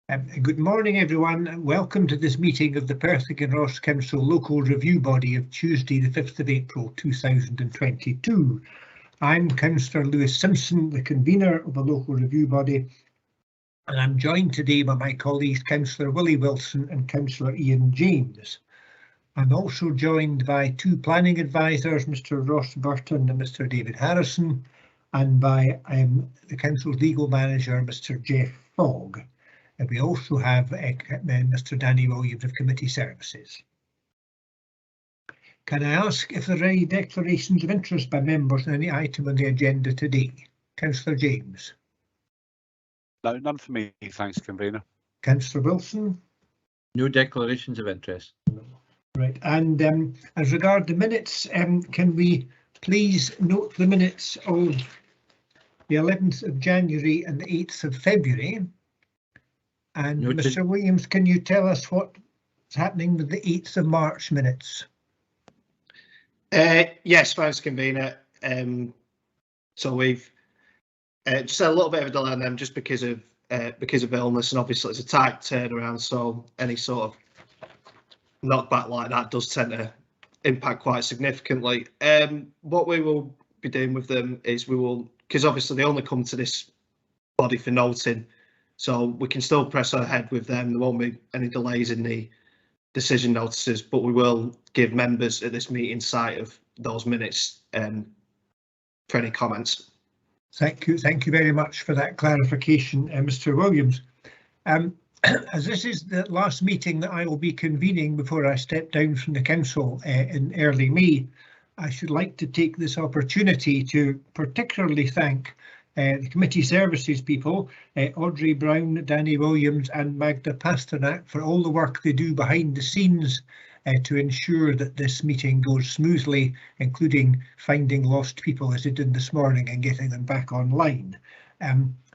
Good morning, everyone, and welcome to this meeting of the Perth and Kinross Council Local Review Body of Tuesday, the 5th of April 2022. I'm Councillor Lewis Simpson, the convener of the Local Review Body, and I'm joined today by my colleagues Councillor Willie Wilson and Councillor Ian James. I'm also joined by two planning advisors, Mr Ross Burton and Mr David Harrison, and by the Council's legal manager, Mr Jeff Fogg. And we also have Mr Danny Williams of Committee Services. Can I ask if there are any declarations of interest by members on any item on the agenda today? Councillor James. No, none for me, thanks, convener. Councillor Wilson. No declarations of interest. Right, and as regard the minutes, can we please note the minutes of the 11th of January and the 8th of February? And Mr Williams, can you tell us what's happening with the 8th of March minutes? Yes, thanks, convener. So we've just had a little bit of a delay on them just because of illness, and obviously it's a tight turnaround, so any sort of knockback like that does tend to impact quite significantly. What we will be doing with them is because obviously they only come to this body for noting, so we can still press ahead with them. There won't be any delays in the decision notices, but we will give members at this meeting sight of those minutes for any comments. Thank you very much for that clarification, Mr Williams. As this is the last meeting that I will be convening before I step down from the council in early May, I should like to take this opportunity to particularly thank the committee services people, Audrey Brown, Danny Williams and Magda Pasternak, for all the work they do behind the scenes to ensure that this meeting goes smoothly, including finding lost people as they did this morning and getting them back online.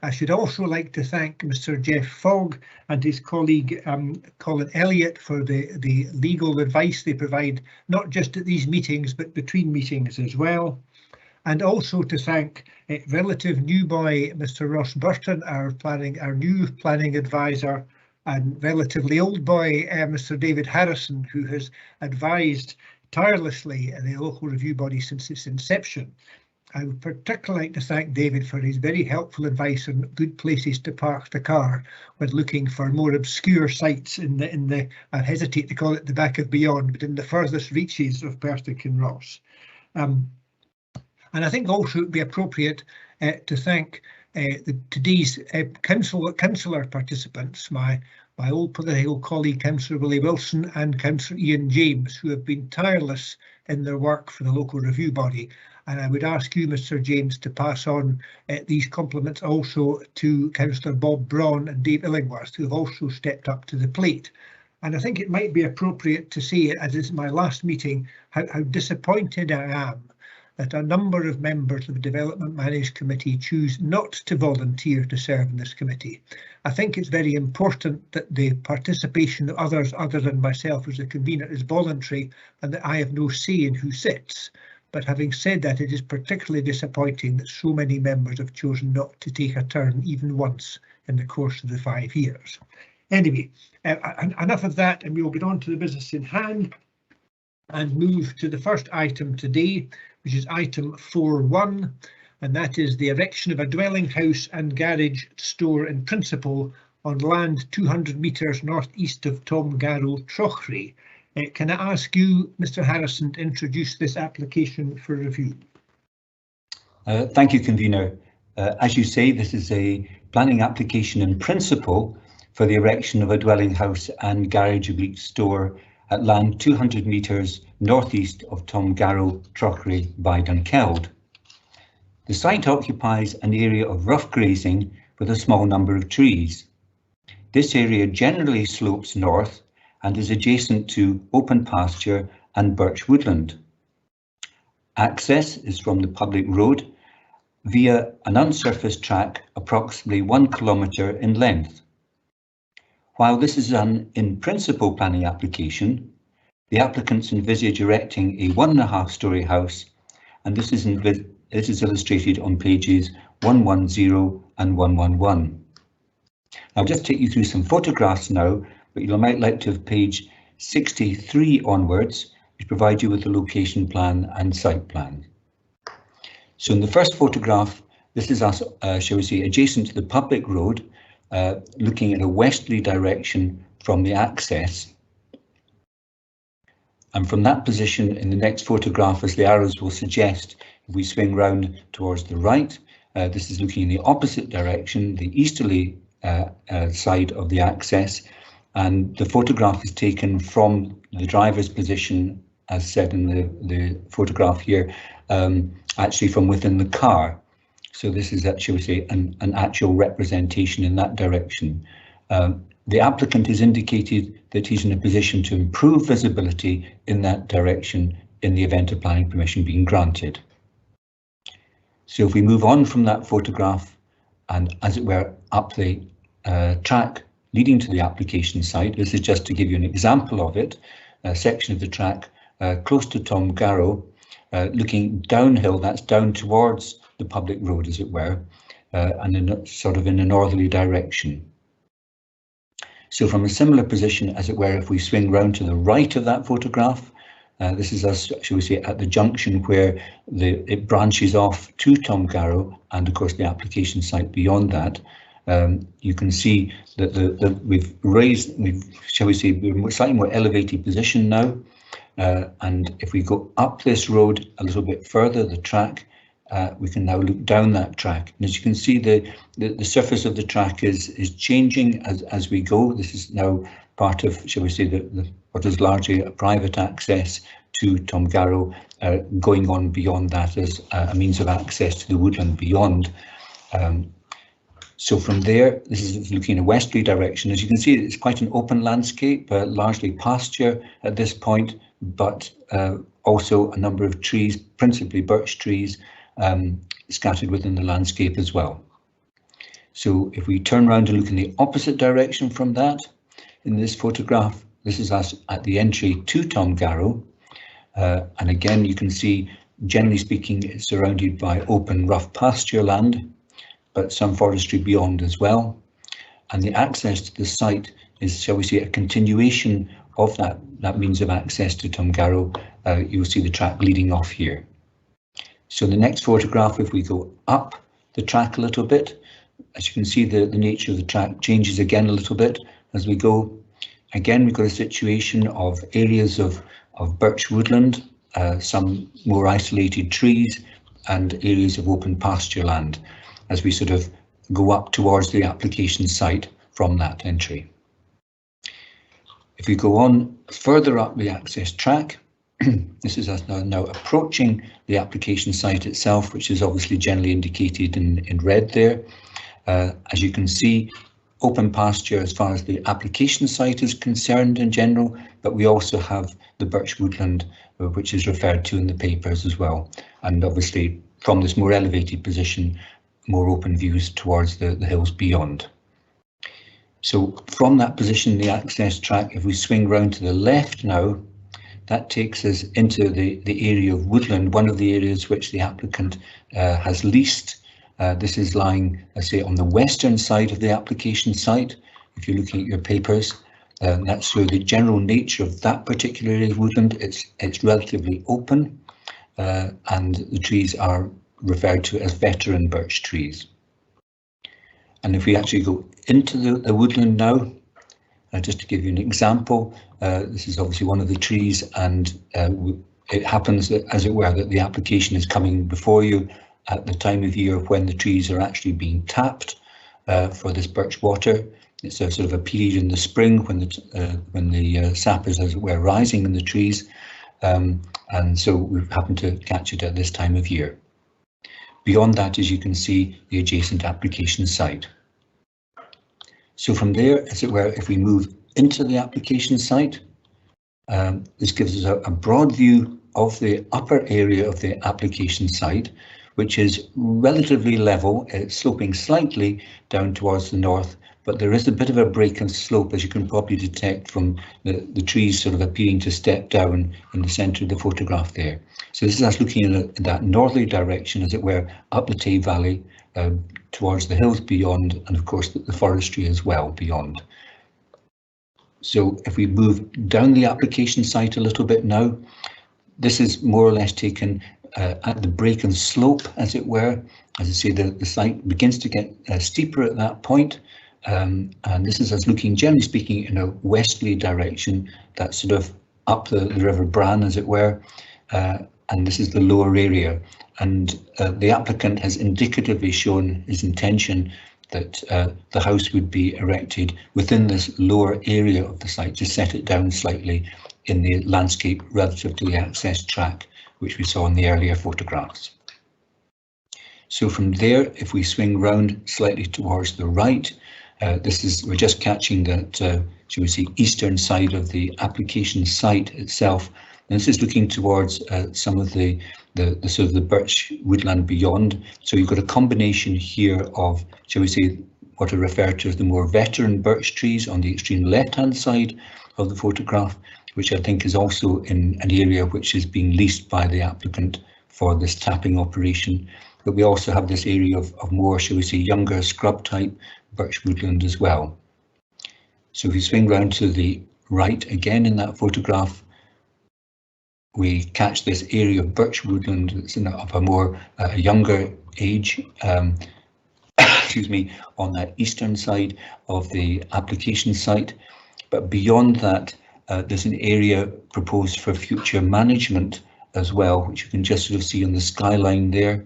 I should also like to thank Mr Jeff Fogg and his colleague Colin Elliott for the legal advice they provide, not just at these meetings but between meetings as well. And also to thank relative new boy Mr Ross Burton, our new planning advisor, and relatively old boy Mr David Harrison, who has advised tirelessly the local review body since its inception. I would particularly like to thank David for his very helpful advice on good places to park the car when looking for more obscure sites in the I hesitate to call it the back of beyond, but in the furthest reaches of Perth and Kinross. And I think also it would be appropriate to thank today's councillor participants, my old political colleague Councillor Willie Wilson and Councillor Ian James, who have been tireless in their work for the local review body. And I would ask you, Mr James, to pass on these compliments also to Councillor Bob Braun and Dave Illingworth, who have also stepped up to the plate. And I think it might be appropriate to say, as is my last meeting, how disappointed I am that a number of members of the Development Managed Committee choose not to volunteer to serve in this committee. I think it's very important that the participation of others other than myself as a convener is voluntary and that I have no say in who sits. But having said that, it is particularly disappointing that so many members have chosen not to take a turn even once in the course of the 5 years. Anyway, enough of that, and we will get on to the business in hand and move to the first item today, which is item 4.1, and that is the erection of a dwelling house and garage store in principle on land 200 metres northeast of Tom Garrow, Trochry. Can I ask you, Mr Harrison, to introduce this application for review? Thank you, convener. As you say, this is a planning application in principle for the erection of a dwelling house and garage store at land 200 metres northeast of Tom Garrow, Trochry by Dunkeld. The site occupies an area of rough grazing with a small number of trees. This area generally slopes north and is adjacent to open pasture and birch woodland. Access is from the public road via an unsurfaced track approximately 1 kilometre in length. While this is an in-principle planning application, the applicants envisage erecting a 1.5-storey house, and this is illustrated on pages 110 and 111. I'll just take you through some photographs now, but you might like to have page 63 onwards, which provide you with the location plan and site plan. So in the first photograph, this is us, shall we say, adjacent to the public road, looking in a westerly direction from the access. And from that position in the next photograph, as the arrows will suggest, if we swing round towards the right, this is looking in the opposite direction, the easterly side of the access. And the photograph is taken from the driver's position, as said in the photograph here, actually from within the car. So this is, shall we say, an actual representation in that direction. The applicant has indicated that he's in a position to improve visibility in that direction in the event of planning permission being granted. So if we move on from that photograph and, as it were, up the track leading to the application site, this is just to give you an example of it, a section of the track close to Tom Garrow, looking downhill, that's down towards the public road, as it were, and in sort of in a northerly direction. So from a similar position, as it were, if we swing round to the right of that photograph, this is us, shall we say, at the junction where it branches off to Tom Garrow and, of course, the application site beyond that. You can see that we've shall we say, we're slightly more elevated position now. And if we go up this road a little bit further, the track, we can now look down that track. And as you can see, the surface of the track is changing as we go. This is now part of, shall we say, what is largely a private access to Tom Garrow, going on beyond that as a means of access to the woodland beyond. So from there, this is looking in a westerly direction. As you can see, it's quite an open landscape, largely pasture at this point, but also a number of trees, principally birch trees, scattered within the landscape as well. So if we turn around and look in the opposite direction from that, in this photograph, this is us at the entry to Tom Garrow. And again, you can see, generally speaking, it's surrounded by open, rough pasture land, but some forestry beyond as well. And the access to the site is, shall we say, a continuation of that means of access to Tom Garrow. You'll see the track leading off here. So the next photograph, if we go up the track a little bit, as you can see, the nature of the track changes again a little bit as we go. Again, we've got a situation of areas of birch woodland, some more isolated trees, and areas of open pasture land as we sort of go up towards the application site from that entry. If we go on further up the access track, this is us now approaching the application site itself, which is obviously generally indicated in red there. As you can see, open pasture as far as the application site is concerned in general, but we also have the birch woodland, which is referred to in the papers as well. And obviously from this more elevated position, more open views towards the hills beyond. So from that position, the access track, if we swing round to the left now, that takes us into the area of woodland, one of the areas which the applicant has leased. This is lying, I say, on the western side of the application site. If you're looking at your papers, that's so the general nature of that particular area of woodland. It's relatively open, and the trees are referred to as veteran birch trees. And if we actually go into the woodland now, just to give you an example, this is obviously one of the trees, and it happens that, as it were, that the application is coming before you at the time of year when the trees are actually being tapped for this birch water. It's a sort of a period in the spring when the sap is, as it were, rising in the trees, and so we've happened to catch it at this time of year. Beyond that, as you can see, the adjacent application site. So from there, as it were, if we move into the application site, this gives us a broad view of the upper area of the application site, which is relatively level. It's sloping slightly down towards the north, but there is a bit of a break in slope, as you can probably detect from the trees sort of appearing to step down in the centre of the photograph there. So this is us looking in that northerly direction, as it were, up the Tay Valley towards the hills beyond, and of course the forestry as well beyond. So if we move down the application site a little bit now, this is more or less taken at the break and slope, as it were. As I say, the site begins to get steeper at that point, and this is us looking, generally speaking, in a westerly direction, that's sort of up the River Bran, as it were, and this is the lower area. And the applicant has indicatively shown his intention that the house would be erected within this lower area of the site to set it down slightly in the landscape relative to the access track, which we saw in the earlier photographs. So from there, if we swing round slightly towards the right, we're just catching that, shall we say, eastern side of the application site itself. And this is looking towards some of the sort of the birch woodland beyond. So you've got a combination here of, shall we say, what are referred to as the more veteran birch trees on the extreme left-hand side of the photograph, which I think is also in an area which is being leased by the applicant for this tapping operation. But we also have this area of more, shall we say, younger scrub type birch woodland as well. So if we swing round to the right again in that photograph, we catch this area of birch woodland that's of a more younger age, excuse me, on that eastern side of the application site. But beyond that, there's an area proposed for future management as well, which you can just sort of see on the skyline there.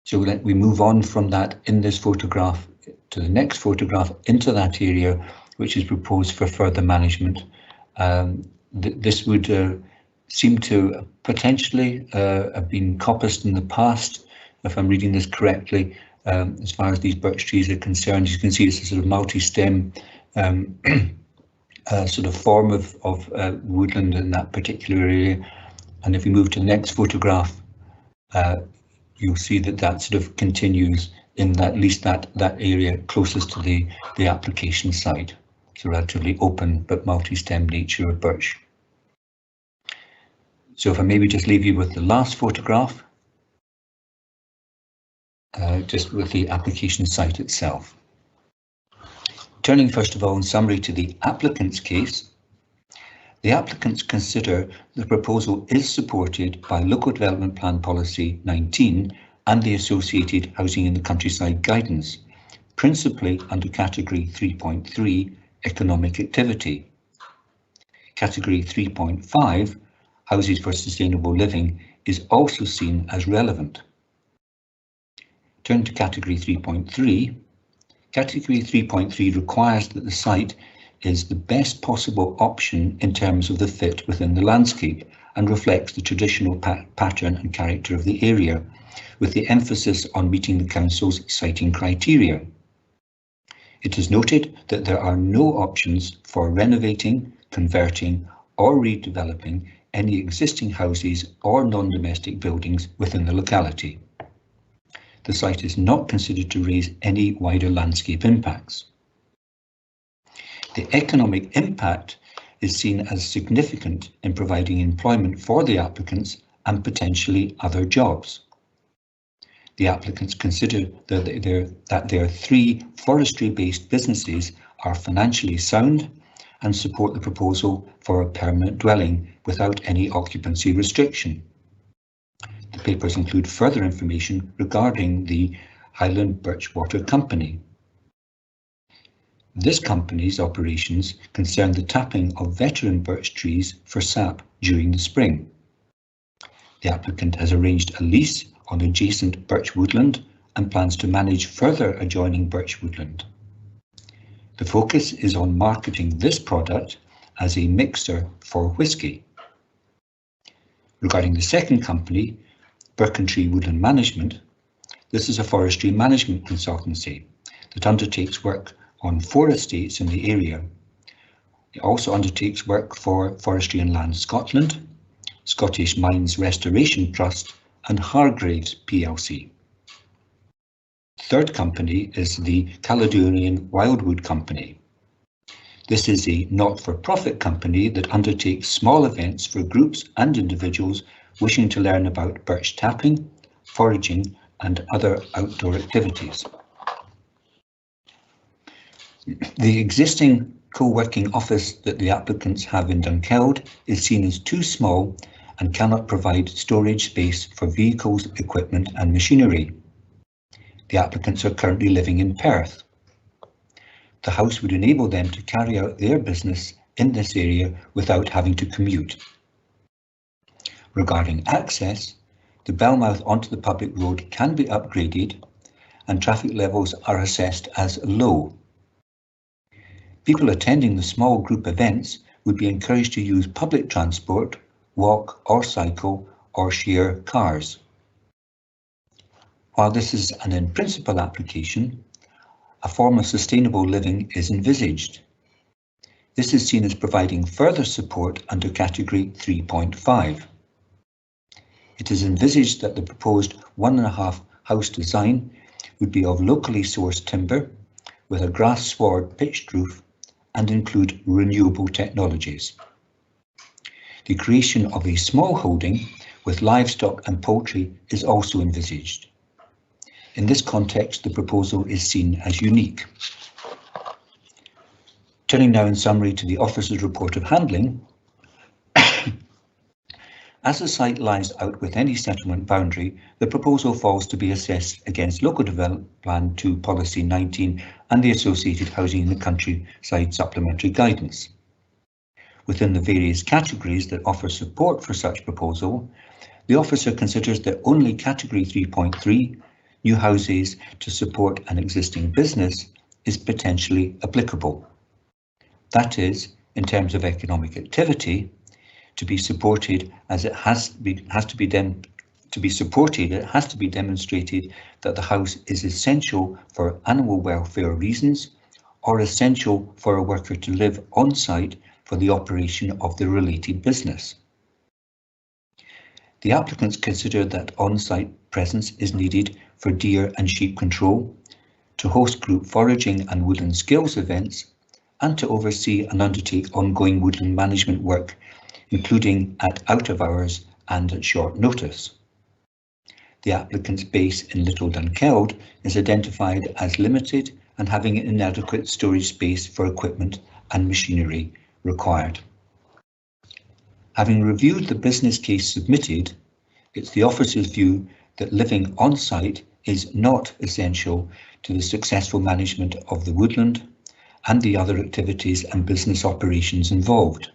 So we move on from that in this photograph to the next photograph into that area, which is proposed for further management. This would seem to potentially have been coppiced in the past, if I'm reading this correctly. As far as these birch trees are concerned, you can see it's a sort of multi-stem sort of form of woodland in that particular area. And if we move to the next photograph, you'll see that that sort of continues in at least that area closest to the application site. So relatively open but multi-stem nature of birch. So if I maybe just leave you with the last photograph, just with the application site itself. Turning first of all in summary to the applicant's case, the applicants consider the proposal is supported by Local Development Plan Policy 19 and the associated Housing in the Countryside guidance, principally under Category 3.3 Economic Activity. Category 3.5 Houses for Sustainable Living is also seen as relevant. Turn to Category 3.3. Category 3.3 requires that the site is the best possible option in terms of the fit within the landscape and reflects the traditional pattern and character of the area, with the emphasis on meeting the Council's siting criteria. It is noted that there are no options for renovating, converting or redeveloping any existing houses or non-domestic buildings within the locality. The site is not considered to raise any wider landscape impacts. The economic impact is seen as significant in providing employment for the applicants and potentially other jobs. The applicants consider that their 3 forestry-based businesses are financially sound and support the proposal for a permanent dwelling without any occupancy restriction. The papers include further information regarding the Highland Birchwater Company. This company's operations concern the tapping of veteran birch trees for sap during the spring. The applicant has arranged a lease on adjacent birch woodland and plans to manage further adjoining birch woodland. The focus is on marketing this product as a mixer for whisky. Regarding the second company, Birkentree Woodland Management, this is a forestry management consultancy that undertakes work on 4 estates in the area. It also undertakes work for Forestry and Land Scotland, Scottish Mines Restoration Trust and Hargraves plc. Third company is the Caledonian Wildwood Company. This is a not-for-profit company that undertakes small events for groups and individuals wishing to learn about birch tapping, foraging and other outdoor activities. The existing co-working office that the applicants have in Dunkeld is seen as too small and cannot provide storage space for vehicles, equipment and machinery. The applicants are currently living in Perth. The house would enable them to carry out their business in this area without having to commute. Regarding access, the Bellmouth onto the public road can be upgraded and traffic levels are assessed as low. People attending the small group events would be encouraged to use public transport, walk or cycle or share cars. While this is an in-principle application, a form of sustainable living is envisaged. This is seen as providing further support under category 3.5. It is envisaged that the proposed 1.5 house design would be of locally sourced timber with a grass sward pitched roof and include renewable technologies. The creation of a small holding with livestock and poultry is also envisaged. In this context, the proposal is seen as unique. Turning now in summary to the officer's report of handling. As the site lies out with any settlement boundary, the proposal falls to be assessed against Local Development Plan 2 Policy 19 and the associated Housing in the Countryside Supplementary Guidance. Within the various categories that offer support for such proposal, the officer considers that only category 3.3, new houses to support an existing business, is potentially applicable. That is, in terms of economic activity, to be supported as it has to be demonstrated that the house is essential for animal welfare reasons or essential for a worker to live on site for the operation of the related business. The applicants consider that on-site presence is needed for deer and sheep control, to host group foraging and woodland skills events, and to oversee and undertake ongoing woodland management work, including at out of hours and at short notice. The applicant's base in Little Dunkeld is identified as limited and having inadequate storage space for equipment and machinery required. Having reviewed the business case submitted, it's the officer's view that living on site is not essential to the successful management of the woodland and the other activities and business operations involved.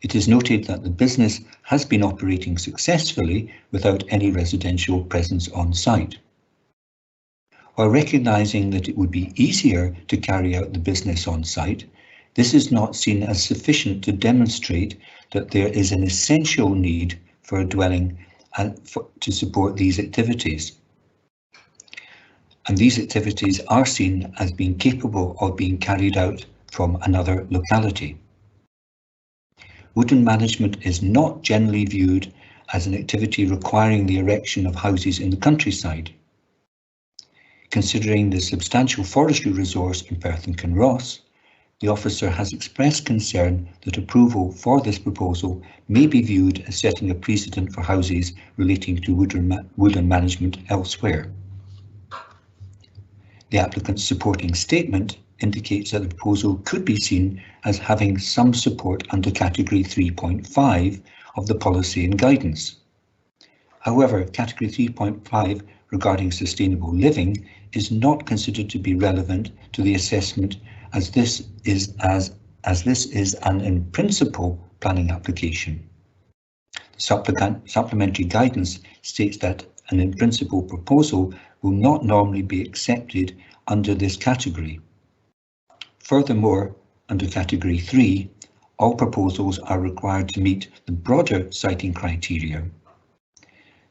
It is noted that the business has been operating successfully without any residential presence on site. While recognising that it would be easier to carry out the business on site, this is not seen as sufficient to demonstrate that there is an essential need for a dwelling to support these activities. And these activities are seen as being capable of being carried out from another locality. Woodland management is not generally viewed as an activity requiring the erection of houses in the countryside. Considering the substantial forestry resource in Perth and Kinross, the officer has expressed concern that approval for this proposal may be viewed as setting a precedent for houses relating to woodland management elsewhere. The applicant's supporting statement indicates that the proposal could be seen as having some support under category 3.5 of the policy and guidance. However, category 3.5 regarding sustainable living is not considered to be relevant to the assessment as this is an in principle planning application. The supplementary guidance states that an in principle proposal will not normally be accepted under this category. Furthermore, under category 3, all proposals are required to meet the broader siting criteria.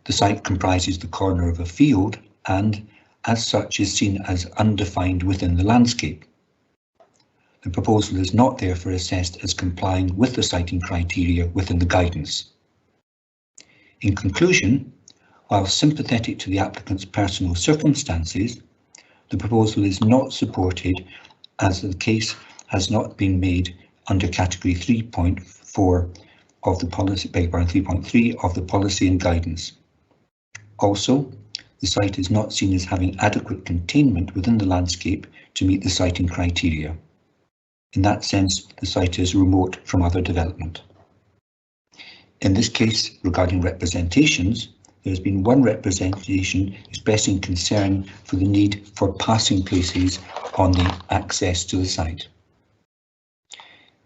The site comprises the corner of a field and, as such, is seen as undefined within the landscape. The proposal is not therefore assessed as complying with the siting criteria within the guidance. In conclusion, while sympathetic to the applicant's personal circumstances, the proposal is not supported as the case has not been made under category 3.4 of the policy, 3.3 of the policy and guidance. Also, the site is not seen as having adequate containment within the landscape to meet the siting criteria. In that sense, the site is remote from other development. In this case, regarding representations, there has been one representation expressing concern for the need for passing places on the access to the site.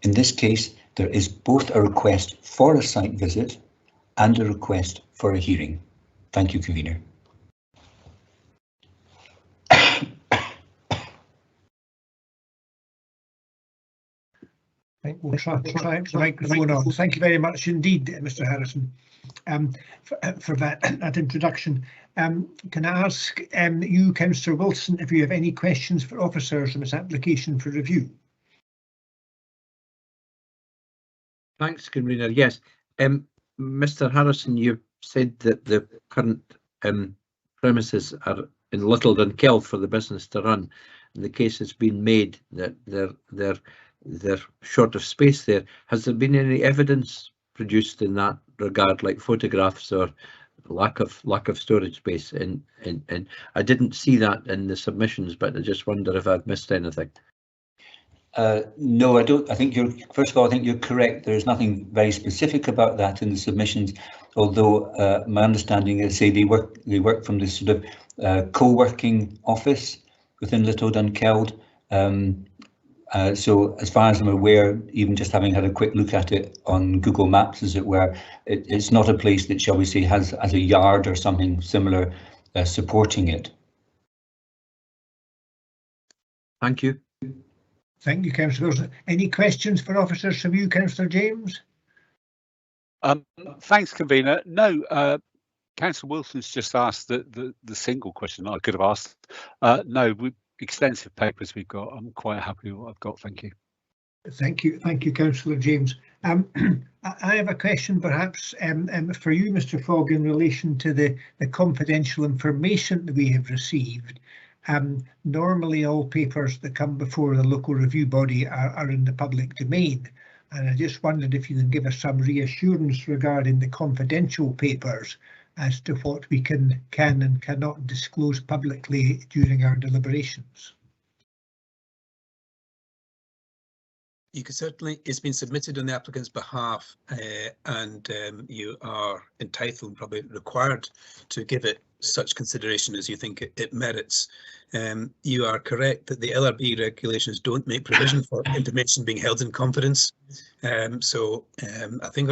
In this case, there is both a request for a site visit and a request for a hearing. Thank you, Convener. I think we'll try the microphone on. Thank you very much indeed, Mr. Harrison, for that introduction. Can I ask you, Councillor Wilson, if you have any questions for officers on this application for review? Thanks, Convener. Yes, Mr. Harrison, you said that the current premises are in Little Dunkeld for the business to run. And the case has been made that they're short of space there. Has there been any evidence produced in that regard, like photographs or lack of storage space? And I didn't see that in the submissions, but I just wonder if I've missed anything. No, I don't. I think first of all, I think you're correct. There is nothing very specific about that in the submissions, although my understanding is, say, they work from this sort of co-working office within Little Dunkeld. So as far as I'm aware, even just having had a quick look at it on Google Maps, as it were, it's not a place that, shall we say, has a yard or something similar supporting it. Thank you. Thank you, Councillor Wilson. Any questions for officers from you, Councillor James? Thanks, Convener. No, Councillor Wilson's just asked the single question I could have asked. No, extensive papers we've got. I'm quite happy with what I've got. Thank you. Thank you, Councillor James. I have a question perhaps for you, Mr. Fogg, in relation to the confidential information that we have received. Normally all papers that come before the local review body are in the public domain, and I just wondered if you can give us some reassurance regarding the confidential papers as to what we can and cannot disclose publicly during our deliberations. You could certainly, it's been submitted on the applicant's behalf, and you are entitled, probably required, to give it such consideration as you think it merits. You are correct that the LRB regulations don't make provision for information being held in confidence. So I think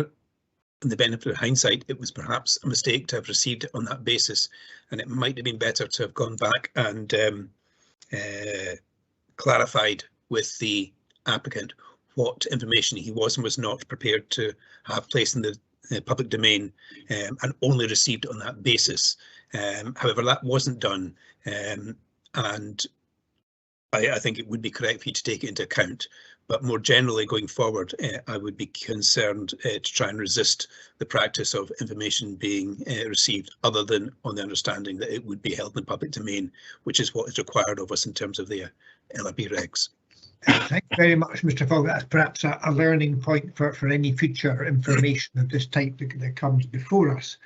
in the benefit of hindsight, it was perhaps a mistake to have received it on that basis, and it might have been better to have gone back and clarified with the applicant what information he was and was not prepared to have placed in the public domain, and only received on that basis. However, that wasn't done, and I think it would be correct for you to take it into account. But more generally, going forward, I would be concerned to try and resist the practice of information being received other than on the understanding that it would be held in the public domain, which is what is required of us in terms of the LRB regs. Thank you very much, Mr. Fogg. That's perhaps a learning point for any future information of this type that comes before us.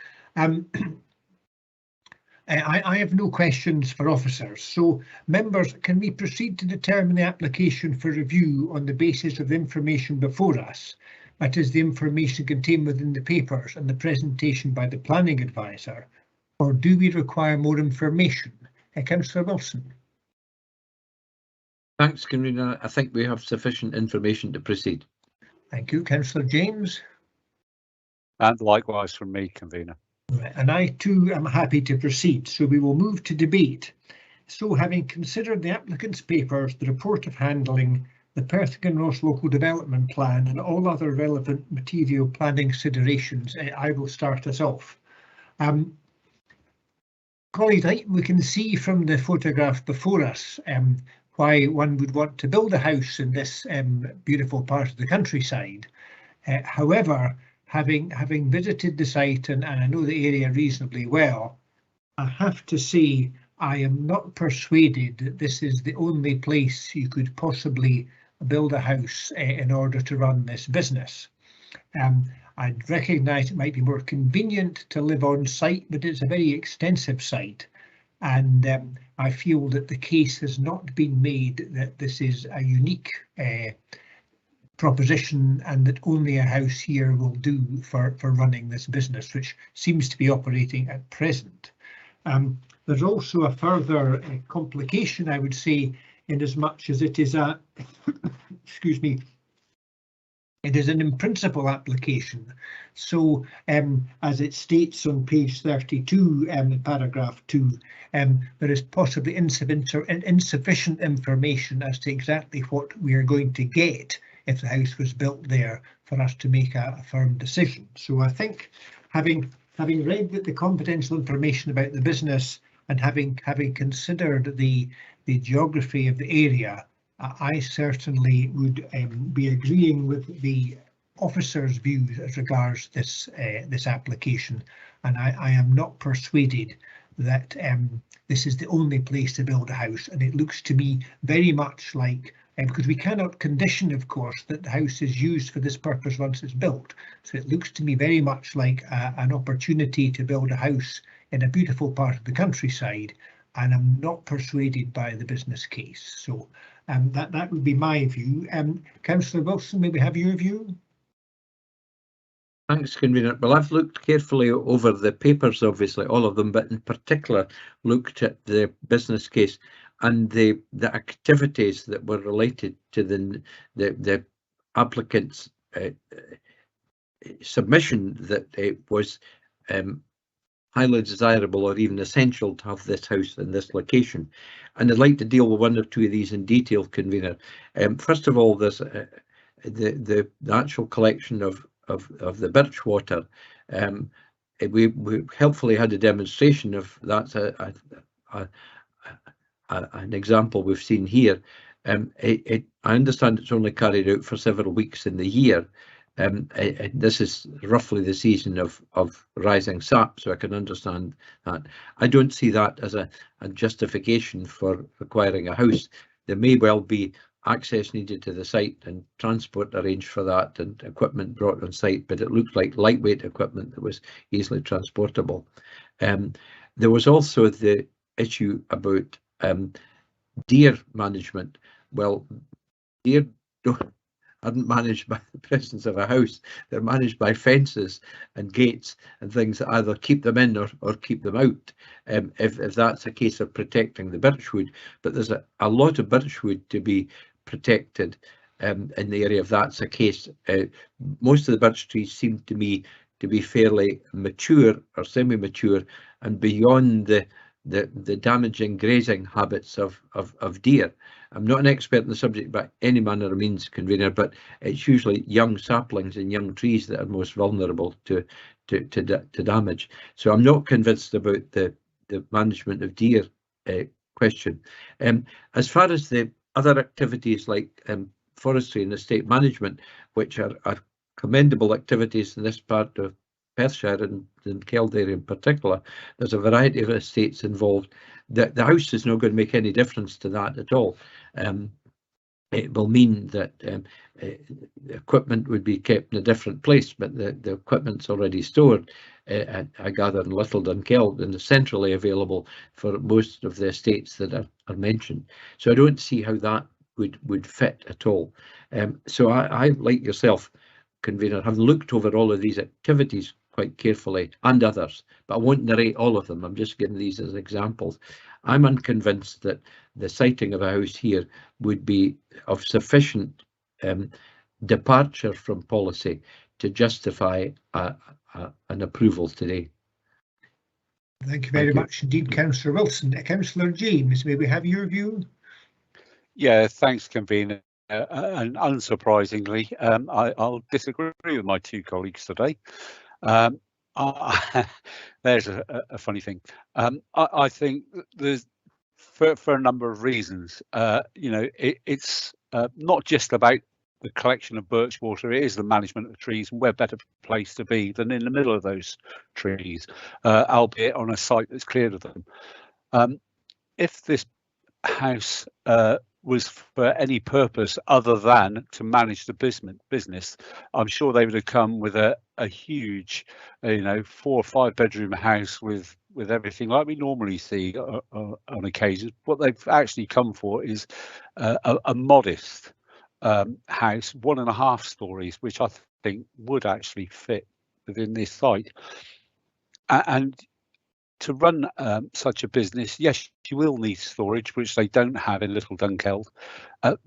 I have no questions for officers, so members, can we proceed to determine the application for review on the basis of the information before us, that is the information contained within the papers and the presentation by the planning advisor, or do we require more information? Councillor Wilson. Thanks, Convener. I think we have sufficient information to proceed. Thank you, Councillor James. And likewise from me, Convener. Right, and I too am happy to proceed, so we will move to debate. So, having considered the applicant's papers, the report of handling, the Perth Kinross local development plan and all other relevant material planning considerations, I will start us off. Colleagues, I think we can see from the photograph before us why one would want to build a house in this beautiful part of the countryside. However, having visited the site and I know the area reasonably well, I have to say I am not persuaded that this is the only place you could possibly build a house in order to run this business. I'd recognise it might be more convenient to live on site, but it's a very extensive site. and I feel that the case has not been made that this is a unique proposition and that only a house here will do for running this business, which seems to be operating at present. There's also a further complication, I would say, in as much as it is a excuse me, it is an in principle application. So as it states on page 32, paragraph 2, there is possibly insufficient information as to exactly what we are going to get if the house was built there for us to make a firm decision. So I think having read the confidential information about the business and having considered the geography of the area, I certainly would be agreeing with the officer's views as regards this application, and I am not persuaded that this is the only place to build a house. And it looks to me very much like, because we cannot condition, of course, that the house is used for this purpose once it's built. So it looks to me very much like an opportunity to build a house in a beautiful part of the countryside, and I'm not persuaded by the business case. So that would be my view. Councillor Wilson, may we have your view? Thanks, Convener. Well, I've looked carefully over the papers, obviously, all of them, but in particular looked at the business case and the activities that were related to the applicant's submission, that it was highly desirable or even essential to have this house in this location. And I'd like to deal with one or two of these in detail, Convener. First of all, there's the actual collection of the birch water. We helpfully had a demonstration of that's an example we've seen here. I understand it's only carried out for several weeks in the year. This is roughly the season of rising sap, so I can understand that. I don't see that as a justification for acquiring a house. There may well be access needed to the site and transport arranged for that and equipment brought on site, but it looked like lightweight equipment that was easily transportable. There was also the issue about deer management. Well, deer aren't managed by the presence of a house. They're managed by fences and gates and things that either keep them in or keep them out, if that's a case of protecting the birchwood. But there's a lot of birchwood to be protected in the area if that's a case. Most of the birch trees seem to me to be fairly mature or semi-mature and beyond the damaging grazing habits of deer. I'm not an expert in the subject by any manner of means, Convener, but it's usually young saplings and young trees that are most vulnerable to damage. So I'm not convinced about the management of deer question. As far as the other activities like forestry and estate management, which are commendable activities in this part of Perthshire and in Kildare in particular, there's a variety of estates involved. The house is not going to make any difference to that at all. It will mean that the equipment would be kept in a different place, but the equipment's already stored, I gather, in Little Dunkeld and is centrally available for most of the estates that are mentioned. So I don't see how that would fit at all. So I, like yourself, Convener, have looked over all of these activities quite carefully and others, but I won't narrate all of them. I'm just giving these as examples. I'm unconvinced that the siting of a house here would be of sufficient departure from policy to justify an approval today. Thank you very much indeed, Councillor Wilson. Councillor James, may we have your view? Yeah, thanks, Convener. And unsurprisingly, I'll disagree with my two colleagues today. There's a funny thing. I think there's for a number of reasons. It's not just about the collection of birch water. It is the management of trees, and we're better placed to be than in the middle of those trees, albeit on a site that's cleared of them. If this house was for any purpose other than to manage the business, I'm sure they would have come with a huge, 4 or 5 bedroom house with everything like we normally see on occasions. What they've actually come for is a modest house, 1.5 stories, which I think would actually fit within this site. And to run such a business, yes, you will need storage, which they don't have in Little Dunkeld.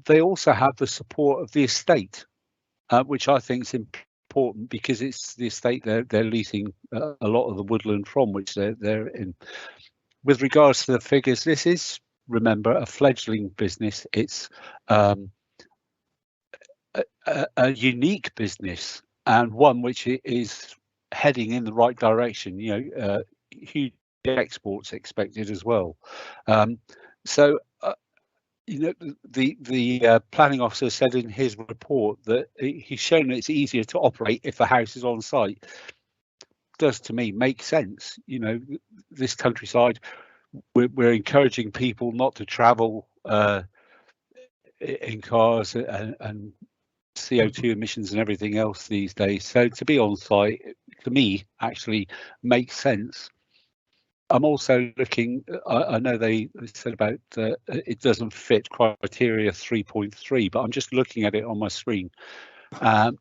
They also have the support of the estate, which I think is important because it's the estate they're leasing a lot of the woodland from, which they're in. With regards to the figures, this is, remember, a fledgling business. It's a unique business and one which is heading in the right direction. Huge exports expected as well. The planning officer said in his report that he's shown that it's easier to operate if the house is on site. Does to me make sense. This countryside, we're encouraging people not to travel in cars and CO2 emissions and everything else these days. So to be on site, to me, actually makes sense. I'm also looking, I know they said about it doesn't fit criteria 3.3, but I'm just looking at it on my screen. And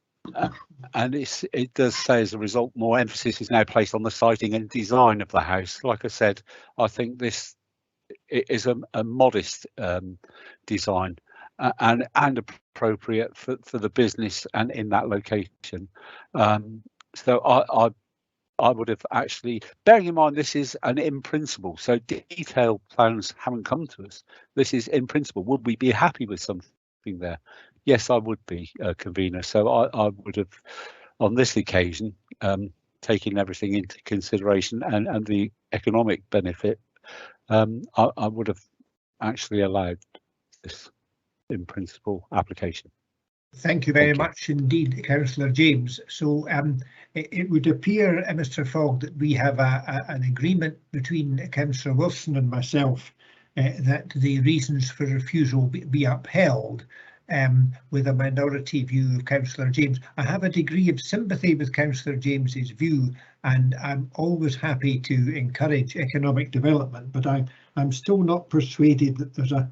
it does say, as a result, more emphasis is now placed on the siting and design of the house. Like I said, I think this is a modest design and appropriate for the business and in that location. So I would have actually, bearing in mind this is an in principle, so detailed plans haven't come to us. This is in principle. Would we be happy with something there? Yes, I would be, convener. So I would have, on this occasion, taken everything into consideration and the economic benefit. I would have actually allowed this in principle application. Thank you very much indeed, Councillor James. So it would appear, Mr. Fogg, that we have an agreement between Councillor Wilson and myself that the reasons for refusal be upheld, with a minority view of Councillor James. I have a degree of sympathy with Councillor James's view, and I'm always happy to encourage economic development, but I'm still not persuaded that there's a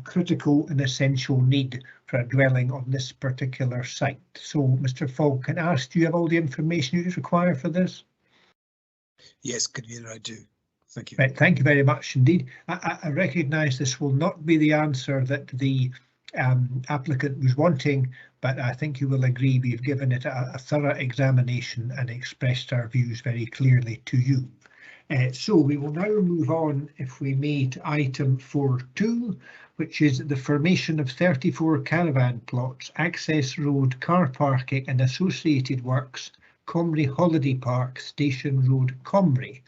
critical and essential need for a dwelling on this particular site. So, Mr. Fogg, can I ask, do you have all the information you require for this? Yes, convener, I do. Thank you. Right, thank you very much indeed. I recognise this will not be the answer that the applicant was wanting, but I think you will agree we've given it a thorough examination and expressed our views very clearly to you. So we will now move on, if we may, to item 4.2, which is the formation of 34 caravan plots, access road, car parking and associated works, Comrie Holiday Park, Station Road, Comrie.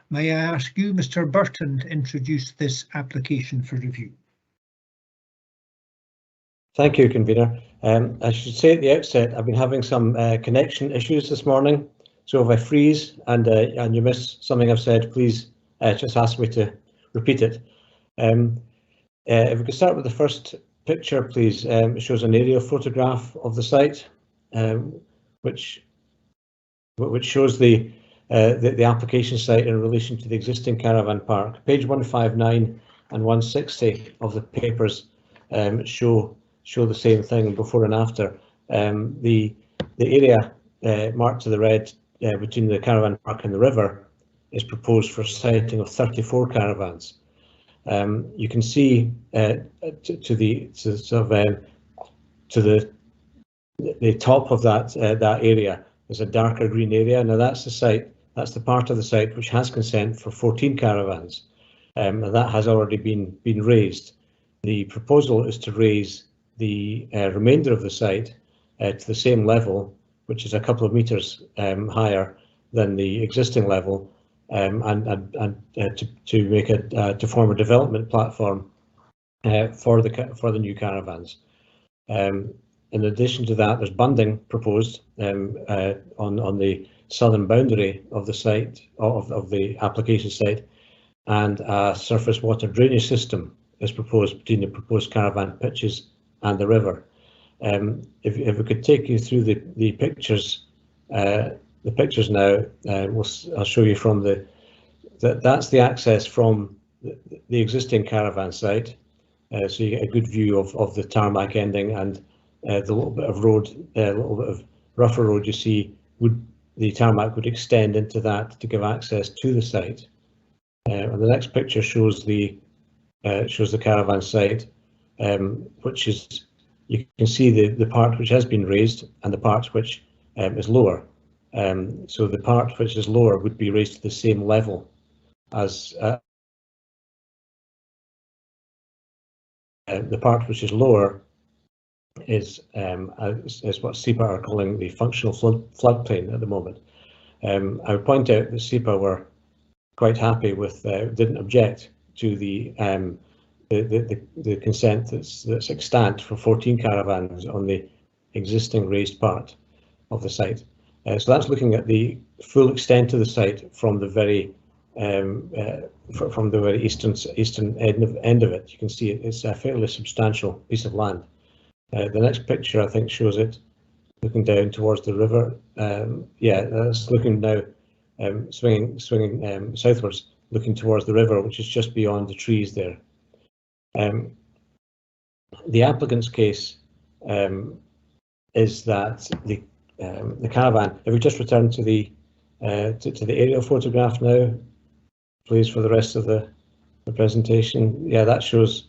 May I ask you, Mr. Burton, to introduce this application for review? Thank you, convener. I should say at the outset, I've been having some connection issues this morning. So if I freeze and you miss something I've said, please just ask me to repeat it. If we could start with the first picture, please. It shows an aerial photograph of the site, which shows the application site in relation to the existing caravan park. Page 159 and 160 of the papers show the same thing before and after. The area marked to the red between the caravan park and the river is proposed for siting of 34 caravans. You can see to the top of that area is a darker green area. Now that's the site. That's the part of the site which has consent for 14 caravans, and that has already been raised. The proposal is to raise the remainder of the site to the same level, which is a couple of meters higher than the existing level, and to make it to form a development platform for the new caravans. In addition to that, there's bunding proposed on the southern boundary of the site of the application site, and a surface water drainage system is proposed between the proposed caravan pitches and the river. If we could take you through the pictures, now, I'll show you from that's the access from the existing caravan site. So you get a good view of the tarmac ending, and the little bit of road, a little bit of rougher road you see, the tarmac would extend into that to give access to the site. And the next picture shows the caravan site, which is, you can see the part which has been raised and the part which is lower. So the part which is lower would be raised to the same level as the part which is lower is what SEPA are calling the functional floodplain at the moment. I would point out that SEPA were quite happy with, didn't object to the consent that's extant for 14 caravans on the existing raised part of the site. So that's looking at the full extent of the site from the very eastern end of it. You can see it's a fairly substantial piece of land. The next picture, I think, shows it looking down towards the river. Yeah, that's looking now, swinging southwards, looking towards the river, which is just beyond the trees there. The applicant's case is that the caravan. If we just return to the aerial photograph now, please, for the rest of the presentation. Yeah, that shows.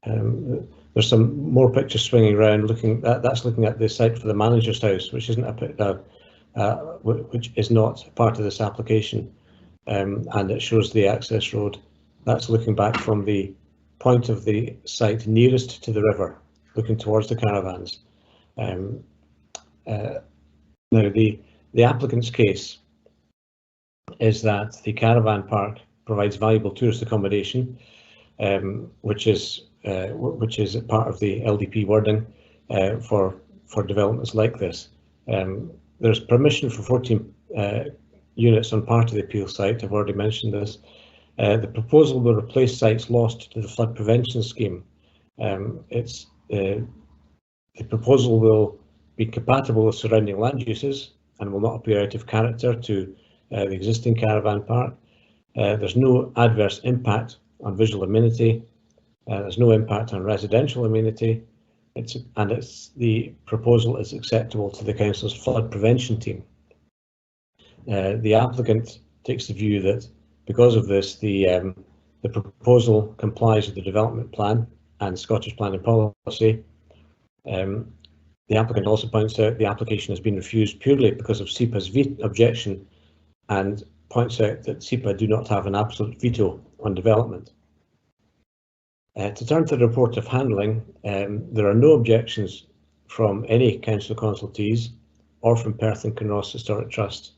There's some more pictures swinging around. That's looking at the site for the manager's house, which isn't which is not part of this application, and it shows the access road. That's looking back from the point of the site nearest to the river, looking towards the caravans. Now, the applicant's case is that the caravan park provides valuable tourist accommodation, which is part of the LDP wording for developments like this. There's permission for 14 units on part of the appeal site. I've already mentioned this. The proposal will replace sites lost to the flood prevention scheme. The proposal will be compatible with surrounding land uses and will not appear out of character to the existing caravan park. There's no adverse impact on visual amenity. There's no impact on residential amenity. The proposal is acceptable to the council's flood prevention team. The applicant takes the view that because of this, the proposal complies with the development plan and Scottish planning policy. The applicant also points out the application has been refused purely because of SEPA's objection, and points out that SEPA do not have an absolute veto on development. To turn to the report of handling, there are no objections from any council consultees or from Perth and Kinross Historic Trust.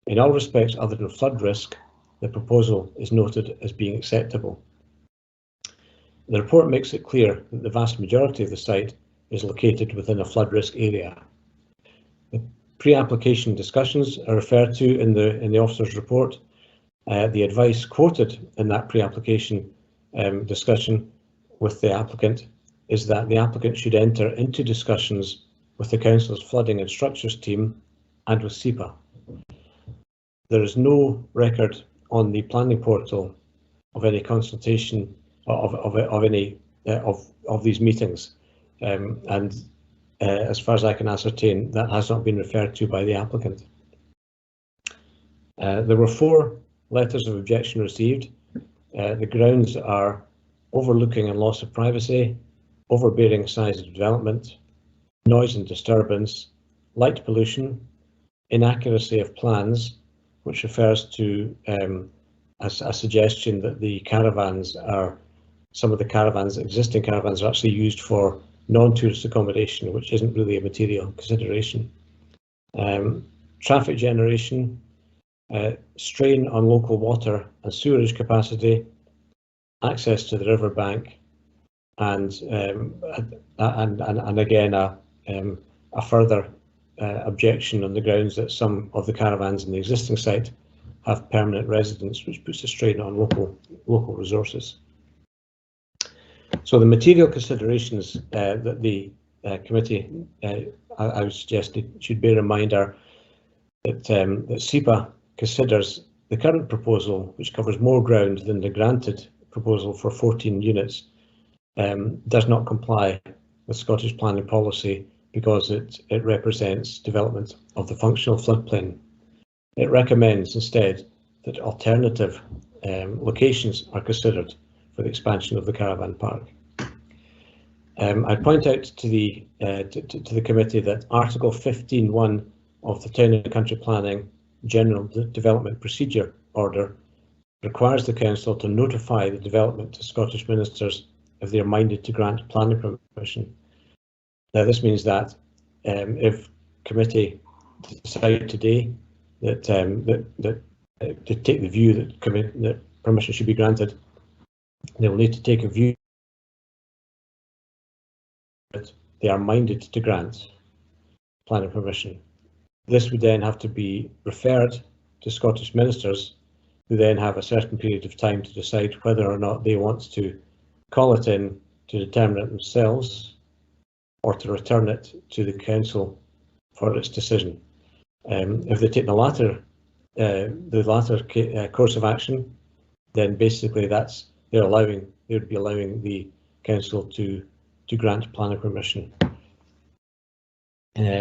In all respects other than flood risk, the proposal is noted as being acceptable. The report makes it clear that the vast majority of the site is located within a flood risk area. The pre-application discussions are referred to in the officer's report. The advice quoted in that pre-application discussion with the applicant is that the applicant should enter into discussions with the council's flooding and structures team and with SEPA. There is no record on the planning portal of any consultation of these meetings, and as far as I can ascertain, that has not been referred to by the applicant. There were 4 letters of objection received. The grounds are overlooking and loss of privacy, overbearing size of development, noise and disturbance, light pollution, inaccuracy of plans, which refers to a suggestion that the caravans some of the existing caravans are actually used for non-tourist accommodation, which isn't really a material consideration. Traffic generation, strain on local water and sewerage capacity, access to the riverbank, and again a further objection on the grounds that some of the caravans in the existing site have permanent residence, which puts a strain on local resources. So the material considerations that the committee, I would suggest it should bear in mind are that, that SEPA considers the current proposal, which covers more ground than the granted proposal for 14 units, does not comply with Scottish planning policy because it represents development of the functional floodplain. It recommends instead that alternative locations are considered for the expansion of the caravan park. I point out to the committee that Article 15.1 of the Town and Country Planning General Development Procedure Order requires the Council to notify the development to Scottish ministers if they are minded to grant planning permission. Now, this means that if committee decide today that to take the view that permission should be granted, they will need to take a view that they are minded to grant planning permission. This would then have to be referred to Scottish ministers, who then have a certain period of time to decide whether or not they want to call it in to determine it themselves or to return it to the council for its decision. If they take the latter course of action, then basically they would be allowing the council to grant planning permission.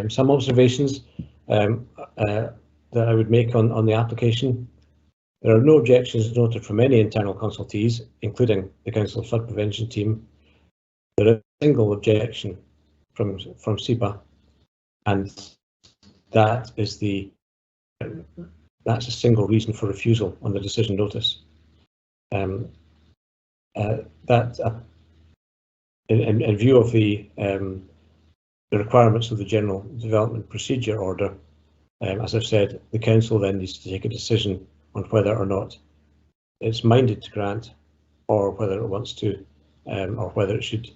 Some observations that I would make on the application. There are no objections noted from any internal consultees, including the Council Flood Prevention Team. There is a single objection from SEPA, and that's a single reason for refusal on the decision notice. In view of the requirements of the General Development Procedure Order, as I've said, the Council then needs to take a decision on whether or not it's minded to grant, or whether it wants to, or whether it should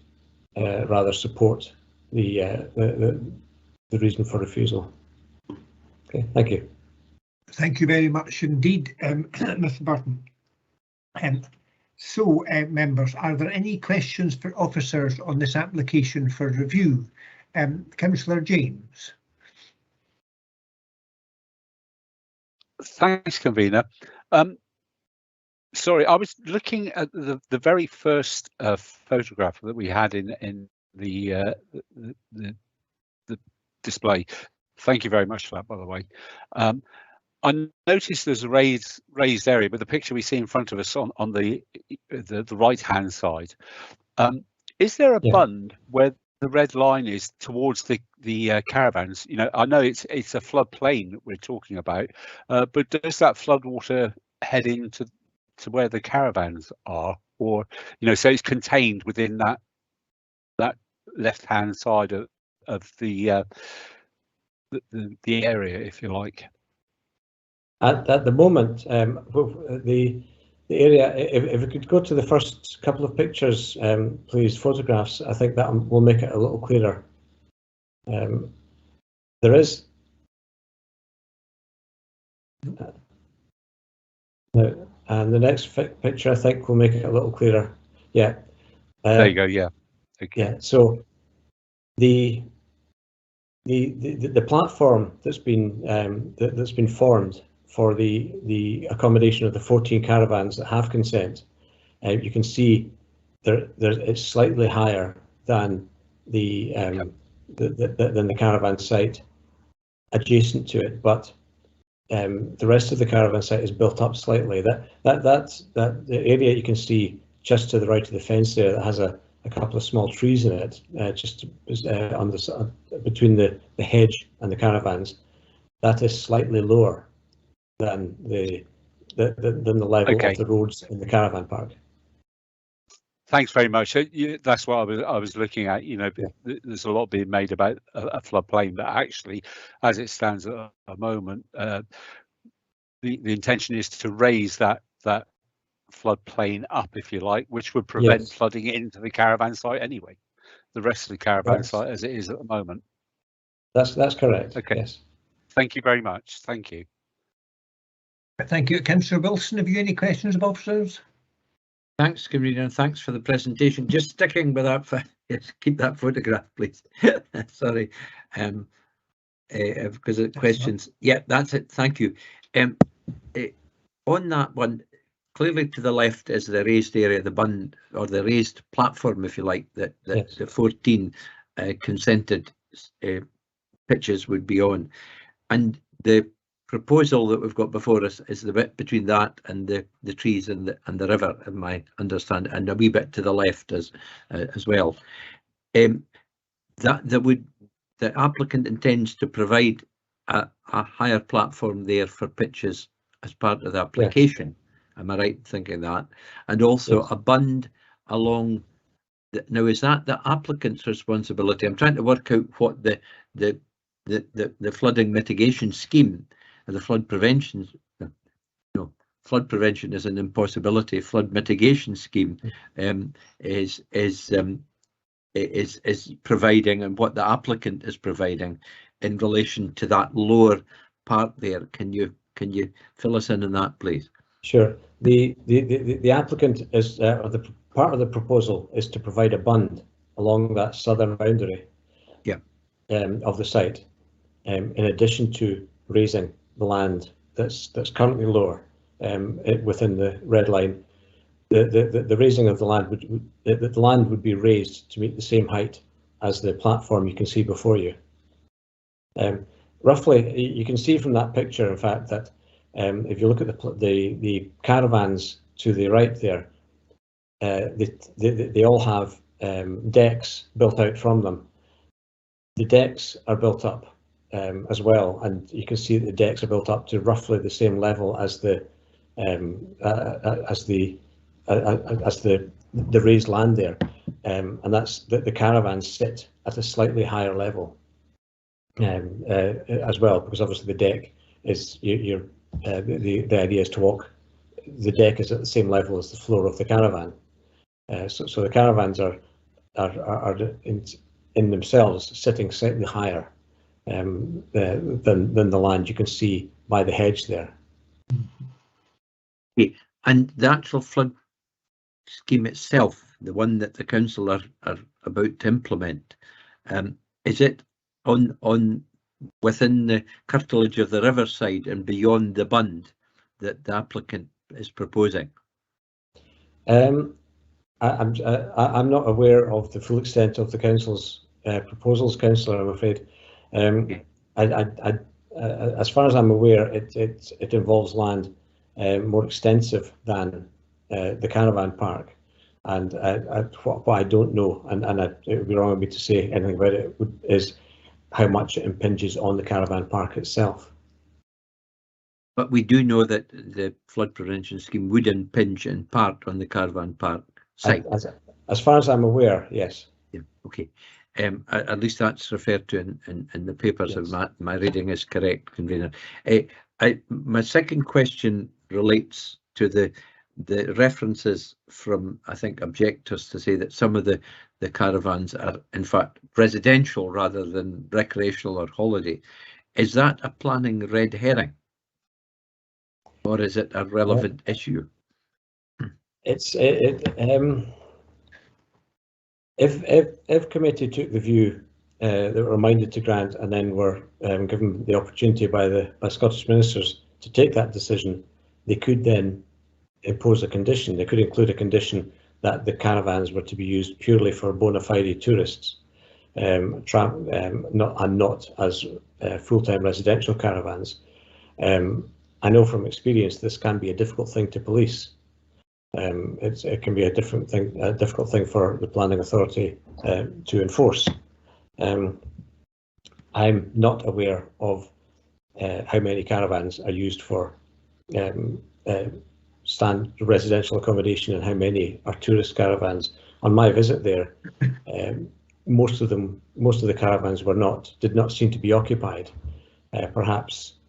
rather support the reason for refusal. Okay, thank you. Thank you very much indeed, Mr. Burton. So, members, are there any questions for officers on this application for review? Councillor James. Thanks, convener. Sorry, I was looking at the very first photograph that we had in the display. Thank you very much for that, by the way. I noticed there's a raised area, but the picture we see in front of us on the right-hand side, is there a bund where the red line is towards the caravans? You know, I know it's a floodplain that we're talking about, but does that floodwater head into where the caravans are, or so it's contained within that left-hand side of the area, if you like? At the moment, the area, if we could go to the first couple of pictures, please, photographs, I think that will make it a little clearer. There is. And the next picture, I think, will make it a little clearer. Yeah. There you go. Yeah. Okay. Yeah. So the platform that's been formed for the accommodation of the 14 caravans that have consent, you can see it's slightly higher than the caravan site adjacent to it, but the rest of the caravan site is built up slightly. That's the area you can see just to the right of the fence there that has a couple of small trees in it, just on between the hedge and the caravans. That is slightly lower than the level of the roads in the caravan park. Thanks very much. That's what I was looking at. There's a lot being made about a floodplain, but actually, as it stands at the moment, the intention is to raise that floodplain up, if you like, which would prevent flooding into the caravan site anyway. The rest of the caravan site as it is at the moment. That's correct. Okay. Yes. Thank you very much. Thank you. Thank you, Councillor Wilson. Have you any questions of officers? Thanks, Convener, and thanks for the presentation. Just sticking with that, yes, keep that photograph, please. Sorry, because of questions. Yeah, that's it. Thank you. On that one, clearly to the left is the raised area, the bund, or the raised platform, if you like, that Yes. the 14 consented pitches would be on. And the proposal that we've got before us is the bit between that and the trees and the river, in my understanding, and a wee bit to the left as well. The applicant intends to provide a higher platform there for pitches as part of the application. Yes. Am I right in thinking that? And also yes. A bund along. Now, is that the applicant's responsibility? I'm trying to work out what the flooding mitigation scheme and the flood prevention. No, flood prevention is an impossibility. Flood mitigation scheme is providing, and what the applicant is providing in relation to that lower part there. Can you fill us in on that, please? Sure. The applicant is the part of the proposal is to provide a bund along that southern boundary. Yeah. Of the site, in addition to raising the land that's currently lower within the red line. The raising of the land would be raised to meet the same height as the platform you can see before you. Roughly, you can see from that picture, in fact, that if you look at the caravans to the right there, they all have decks built out from them. The decks are built up as well, and you can see that the decks are built up to roughly the same level as the raised land there, and that's the caravans sit at a slightly higher level as well, because obviously the deck is the idea is to walk. The deck is at the same level as the floor of the caravan, so the caravans are in themselves sitting slightly higher than the land. You can see by the hedge there. Okay. And the actual flood scheme itself, the one that the council are about to implement, is it on within the curtilage of the riverside and beyond the bund that the applicant is proposing? I'm not aware of the full extent of the council's proposals, councillor, I'm afraid. Okay. As far as I'm aware, it involves land more extensive than the caravan park, and what I don't know, and it would be wrong of me to say anything about it, is how much it impinges on the caravan park itself. But we do know that the flood prevention scheme would impinge in part on the caravan park site. As far as I'm aware, yes. Yeah. Okay. At least that's referred to in the papers. Yes. If my reading is correct, convener. My second question relates to the references from, I think, objectors to say that some of the caravans are in fact residential rather than recreational or holiday. Is that a planning red herring, or is it a relevant issue? If committee took the view that were reminded to grant and then were given the opportunity by Scottish ministers to take that decision, they could then impose a condition. They could include a condition that the caravans were to be used purely for bona fide tourists, not as full-time residential caravans. I know from experience this can be a difficult thing to police. It can be a difficult thing for the planning authority to enforce. I'm not aware of how many caravans are used for stand residential accommodation and how many are tourist caravans. On my visit there, most of the caravans did not seem to be occupied. Perhaps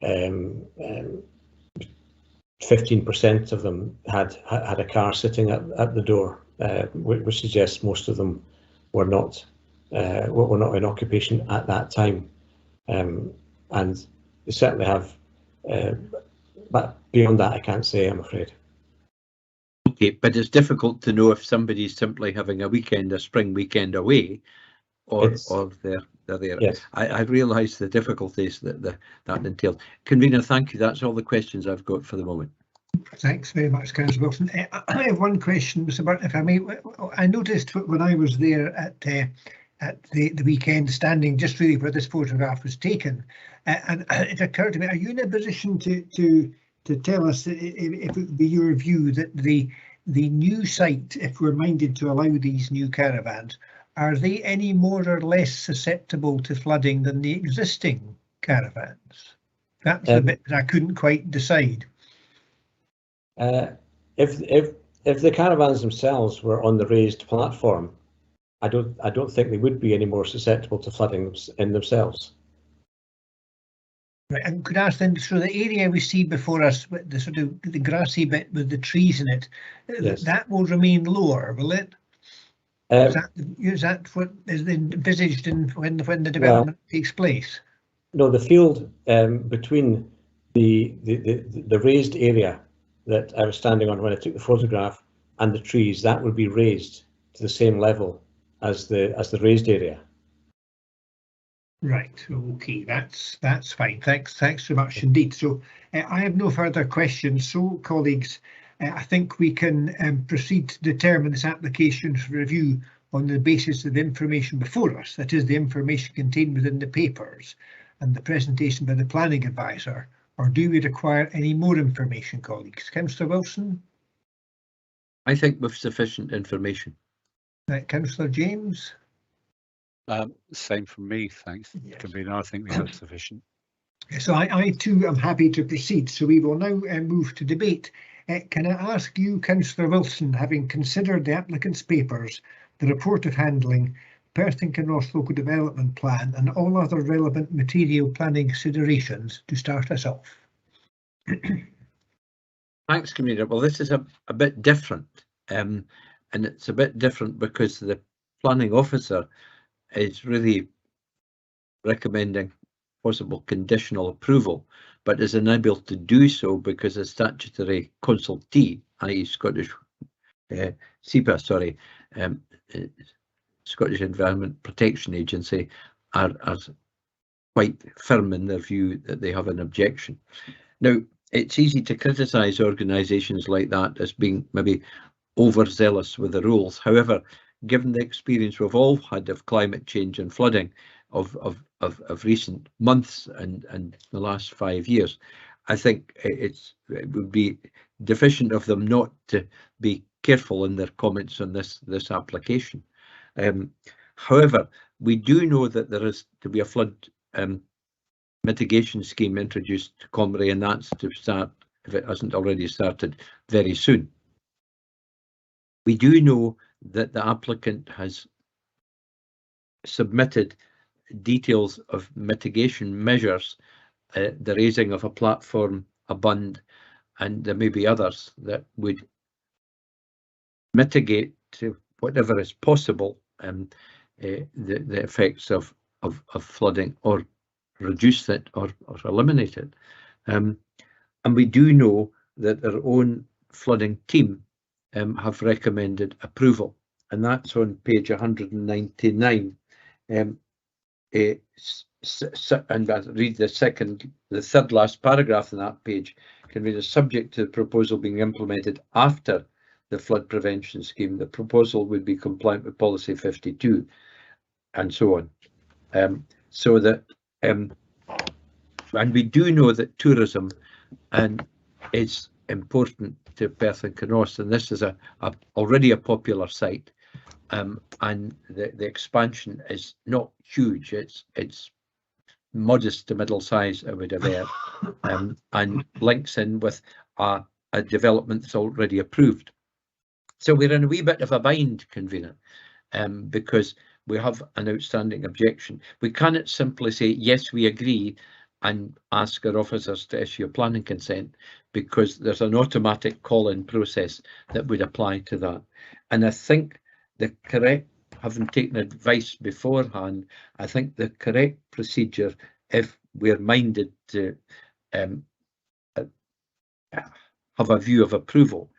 15% of them had a car sitting at the door, which suggests most of them were not in occupation at that time, and they certainly have. But beyond that, I can't say, I'm afraid. Okay, but it's difficult to know if somebody's simply having a spring weekend away, or they're there. Yes. I realise the difficulties that entails. Convener, thank you. That's all the questions I've got for the moment. Thanks very much, Councillor Wilson. I have one question, Mr. Burton, if I may. I noticed when I was there at the weekend, standing just really where this photograph was taken, and it occurred to me: are you in a position to tell us if it would be your view that the new site, if we're minded to allow these new caravans, are they any more or less susceptible to flooding than the existing caravans? That's the bit that I couldn't quite decide. If the caravans themselves were on the raised platform, I don't think they would be any more susceptible to flooding in themselves. Right, and could I ask then, so the area we see before us, the sort of the grassy bit with the trees in it, Yes. that will remain lower, will it? Is that what is envisaged in when the development takes place? No, the field between the raised area that I was standing on when I took the photograph and the trees, that would be raised to the same level as the raised area. Right. Okay. That's fine. Thanks so much indeed. So I have no further questions. So colleagues, I think we can proceed to determine this application for review on the basis of the information before us, that is the information contained within the papers and the presentation by the planning advisor, or do we require any more information, colleagues? Councillor Wilson? I think with sufficient information. Councillor James? Same from me, thanks, Yes. Convener. I think we have sufficient. So I too am happy to proceed. So we will now move to debate. Can I ask you, Councillor Wilson, having considered the applicant's papers, the report of handling, Perth and Kinross Local Development Plan and all other relevant material planning considerations, to start us off? Thanks, Convener. Well, this is a bit different, and it's a bit different because the planning officer is really recommending possible conditional approval, but is unable to do so because a statutory consultee, i.e. Scottish SEPA, sorry, Scottish Environment Protection Agency, are quite firm in their view that they have an objection. Now, it's easy to criticise organisations like that as being maybe overzealous with the rules. However, given the experience we've all had of climate change and flooding of recent months and the last 5 years, I think it would be deficient of them not to be careful in their comments on this application. However, we do know that there is to be a flood mitigation scheme introduced to Comrie, and that's to start, if it hasn't already started, very soon. We do know that the applicant has submitted details of mitigation measures, the raising of a platform, a bund, and there may be others that would mitigate to whatever is possible the effects of flooding, or reduce it or eliminate it. And we do know that their own flooding team have recommended approval, and that's on page 199. And I read the third last paragraph in that page. Can read, subject to the proposal being implemented after the flood prevention scheme, the proposal would be compliant with policy 52, and so on. So that and we do know that tourism is important to Perth and Kinross, and this is already a popular site, and the expansion is not huge. It's modest to middle size, I would have and links in with a development that's already approved. So we're in a wee bit of a bind, Convener, because we have an outstanding objection. We cannot simply say, yes, we agree, and ask our officers to issue a planning consent, because there's an automatic call-in process that would apply to that. And I think the correct, having taken advice beforehand, I think the correct procedure, if we're minded to have a view of approval,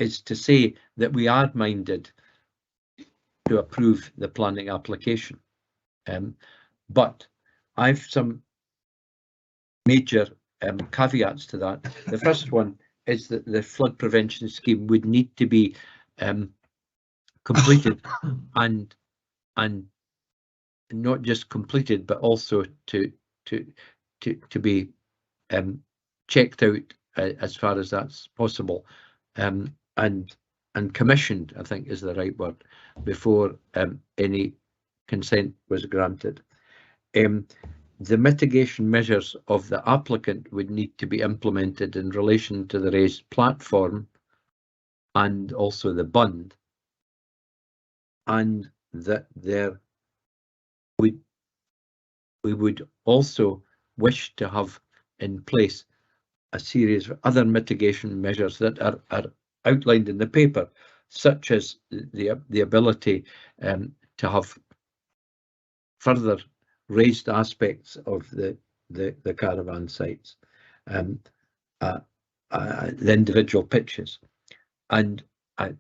is to say that we are minded to approve the planning application. But I've some major caveats to that. The first one is that the flood prevention scheme would need to be completed and not just completed, but also to be checked out as far as that's possible, and commissioned, I think is the right word, before any consent was granted. The mitigation measures of the applicant would need to be implemented in relation to the raised platform and also the bund, and that we would also wish to have in place a series of other mitigation measures that are outlined in the paper, such as the ability to have further raised aspects of the caravan sites, the individual pitches. And I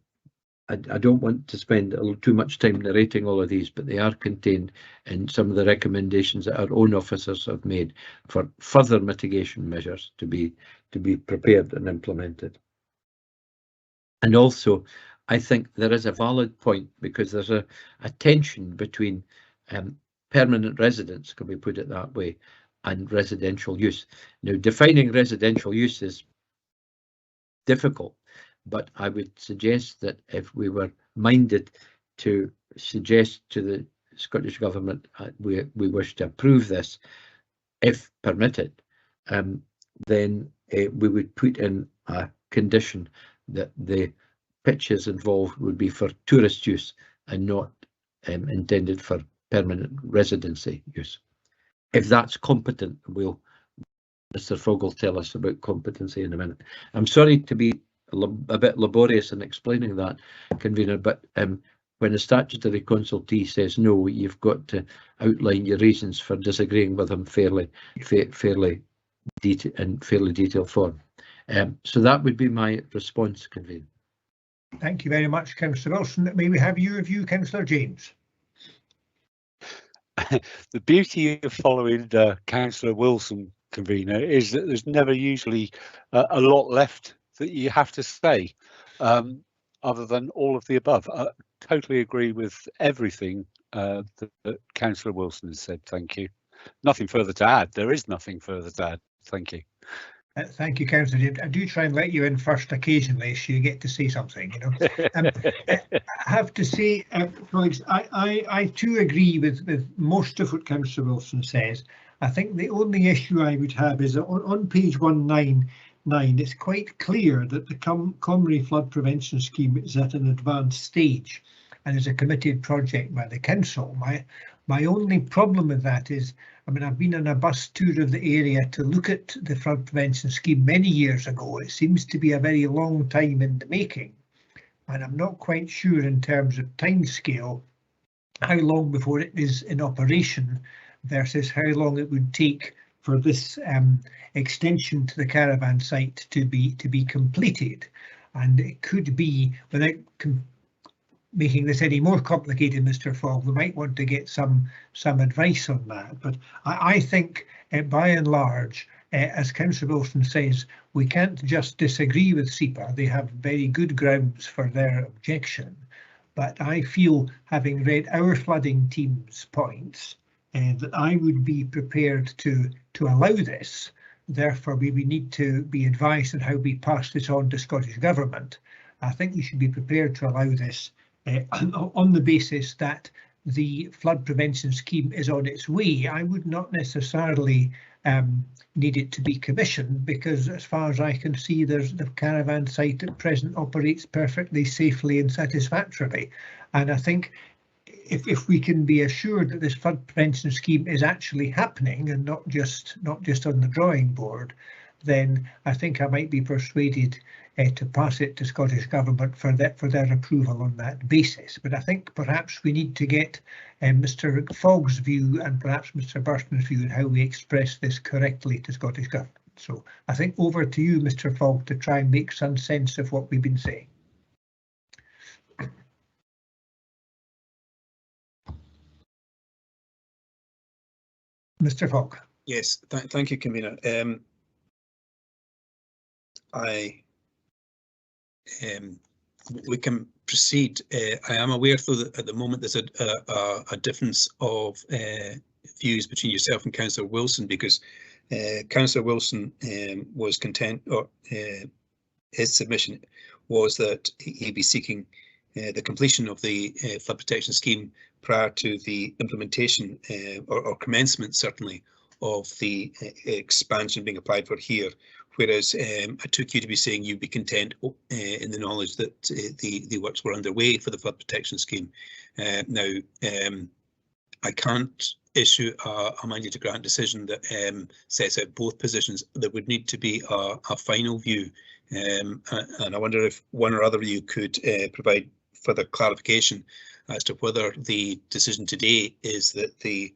don't want to spend too much time narrating all of these, but they are contained in some of the recommendations that our own officers have made for further mitigation measures to be prepared and implemented. And also, I think there is a valid point, because there's a tension between permanent residence, can we put it that way, and residential use. Now, defining residential use is difficult, but I would suggest that if we were minded to suggest to the Scottish Government we wish to approve this, if permitted, then we would put in a condition that the pitches involved would be for tourist use and not intended for permanent residency use. If that's competent, Mr. Fogg will tell us about competency in a minute. I'm sorry to be a bit laborious in explaining that, Convener, but when a statutory consultee says no, you've got to outline your reasons for disagreeing with him fairly detailed form. So that would be my response, Convener. Thank you very much, Councillor Wilson. May we have your view, Councillor James? The beauty of following Councillor Wilson, Convener, is that there's never usually a lot left that you have to say, other than all of the above. I totally agree with everything that Councillor Wilson has said. Thank you. Nothing further to add. There is nothing further to add. Thank you. Thank you, Councillor James. I do try and let you in first occasionally, so you get to say something, you know. I have to say, colleagues, I too agree with most of what Councillor Wilson says. I think the only issue I would have is on page 199, it's quite clear that the Comrie Flood Prevention Scheme is at an advanced stage and is a committed project by the Council. My only problem with that is, I mean, I've been on a bus tour of the area to look at the flood prevention scheme many years ago. It seems to be a very long time in the making, and I'm not quite sure in terms of timescale how long before it is in operation versus how long it would take for this extension to the caravan site to be completed. And it could be, without making this any more complicated, Mr. Fogg, we might want to get some advice on that. But I think, by and large, as Councillor Wilson says, we can't just disagree with SEPA. They have very good grounds for their objection. But I feel, having read our flooding team's points, that I would be prepared to allow this. Therefore, we need to be advised on how we pass this on to Scottish Government. I think we should be prepared to allow this on the basis that the flood prevention scheme is on its way. I would not necessarily need it to be commissioned, because as far as I can see, there's the caravan site at present operates perfectly safely and satisfactorily. And I think if we can be assured that this flood prevention scheme is actually happening and not just on the drawing board, then I think I might be persuaded to pass it to Scottish Government for their approval on that basis. But I think perhaps we need to get Mr. Fogg's view and perhaps Mr. Burton's view on how we express this correctly to Scottish Government. So I think over to you, Mr. Fogg, to try and make some sense of what we've been saying. Mr. Fogg. Yes, thank you, convener. We can proceed. I am aware, though, that at the moment there's a difference of views between yourself and Councillor Wilson, because Councillor Wilson was content, or his submission was that he'd be seeking the completion of the flood protection scheme prior to the implementation or commencement, certainly, of the expansion being applied for here. Whereas I took you to be saying you'd be content in the knowledge that the works were underway for the flood protection scheme. Now, I can't issue a mandate to grant decision that sets out both positions. There would need to be a final view, and I wonder if one or other of you could provide further clarification as to whether the decision today is that the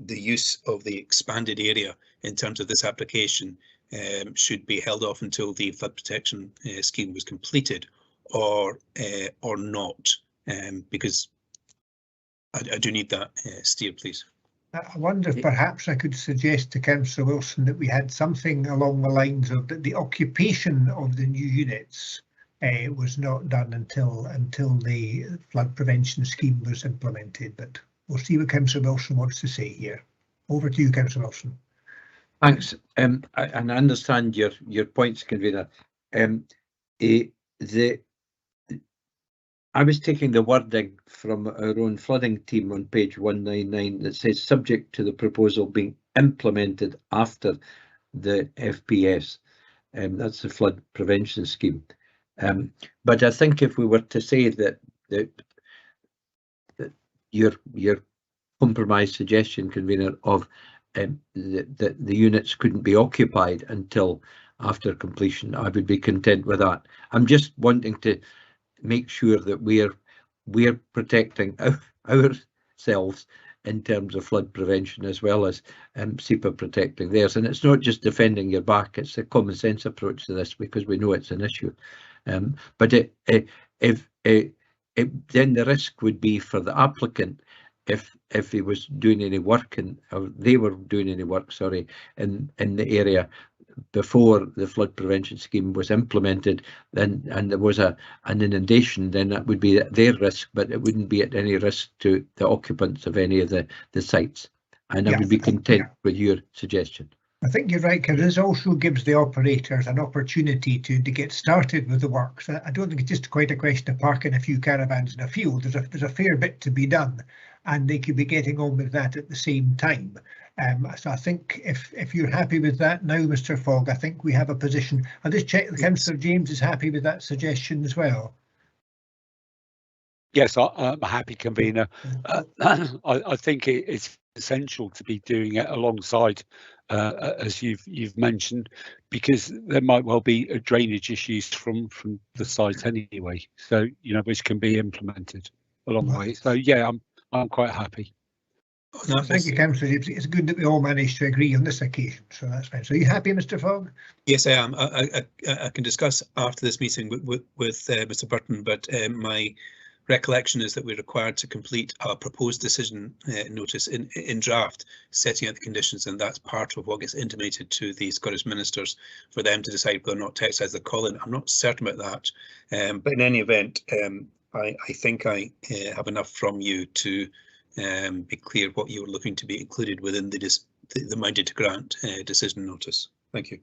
use of the expanded area in terms of this application should be held off until the flood protection scheme was completed, or not, because I do need that steer, please. I wonder if perhaps I could suggest to Councillor Wilson that we had something along the lines of that the occupation of the new units was not done until the flood prevention scheme was implemented. But we'll see what Councillor Wilson wants to say here. Over to you, Councillor Wilson. Thanks. And I understand your points, convener. I was taking the wording from our own flooding team on page 199 that says subject to the proposal being implemented after the FPS. That's the flood prevention scheme. But I think if we were to say that your compromise suggestion, convener, of the units couldn't be occupied until after completion, I would be content with that. I'm just wanting to make sure that we're protecting ourselves in terms of flood prevention, as well as SEPA protecting theirs. And it's not just defending your back, it's a common sense approach to this, because we know it's an issue. But then the risk would be for the applicant, if he was doing any work, or they were doing any work, sorry, in the area before the flood prevention scheme was implemented, and there was an inundation, then that would be at their risk, but it wouldn't be at any risk to the occupants of any of the sites. And I would be content with your suggestion. I think you're right, because this also gives the operators an opportunity to get started with the works. I don't think it's just quite a question of parking a few caravans in a field. There's a fair bit to be done, and they could be getting on with that at the same time. So I think if you're happy with that now, Mr. Fogg, I think we have a position. I'll just check that Councillor James is happy with that suggestion as well. Yes, I'm happy, convener. I think it's essential to be doing it alongside, as you've mentioned, because there might well be drainage issues from the site anyway. So which can be implemented along the way. So yeah, I'm quite happy. No, thank you, Councillor James. It's good that we all managed to agree on this occasion, so that's fine. So are you happy, Mr. Fogg? Yes, I am. I can discuss after this meeting with Mr. Burton, but my recollection is that we're required to complete a proposed decision notice in draft, setting out the conditions, and that's part of what gets intimated to the Scottish ministers for them to decide whether or not to exercise the call-in. I'm not certain about that, but in any event, I think I have enough from you to be clear what you're looking to be included within the mandate to grant decision notice. Thank you.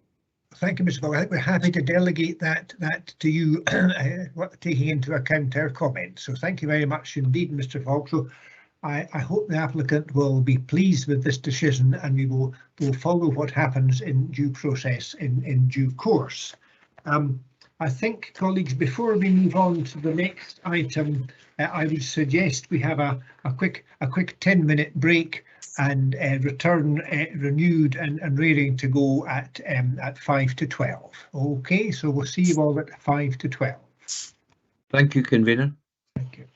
Thank you, Mr. Fogg. I think we're happy to delegate that to you, taking into account our comments. So thank you very much indeed, Mr. Fogg. So I hope the applicant will be pleased with this decision, and we will follow what happens in due process in due course. I think, colleagues, before we move on to the next item, I would suggest we have a quick 10-minute break and return renewed and raring to go at 5 to 12. Okay, so we'll see you all at 5 to 12. Thank you, convener. Thank you.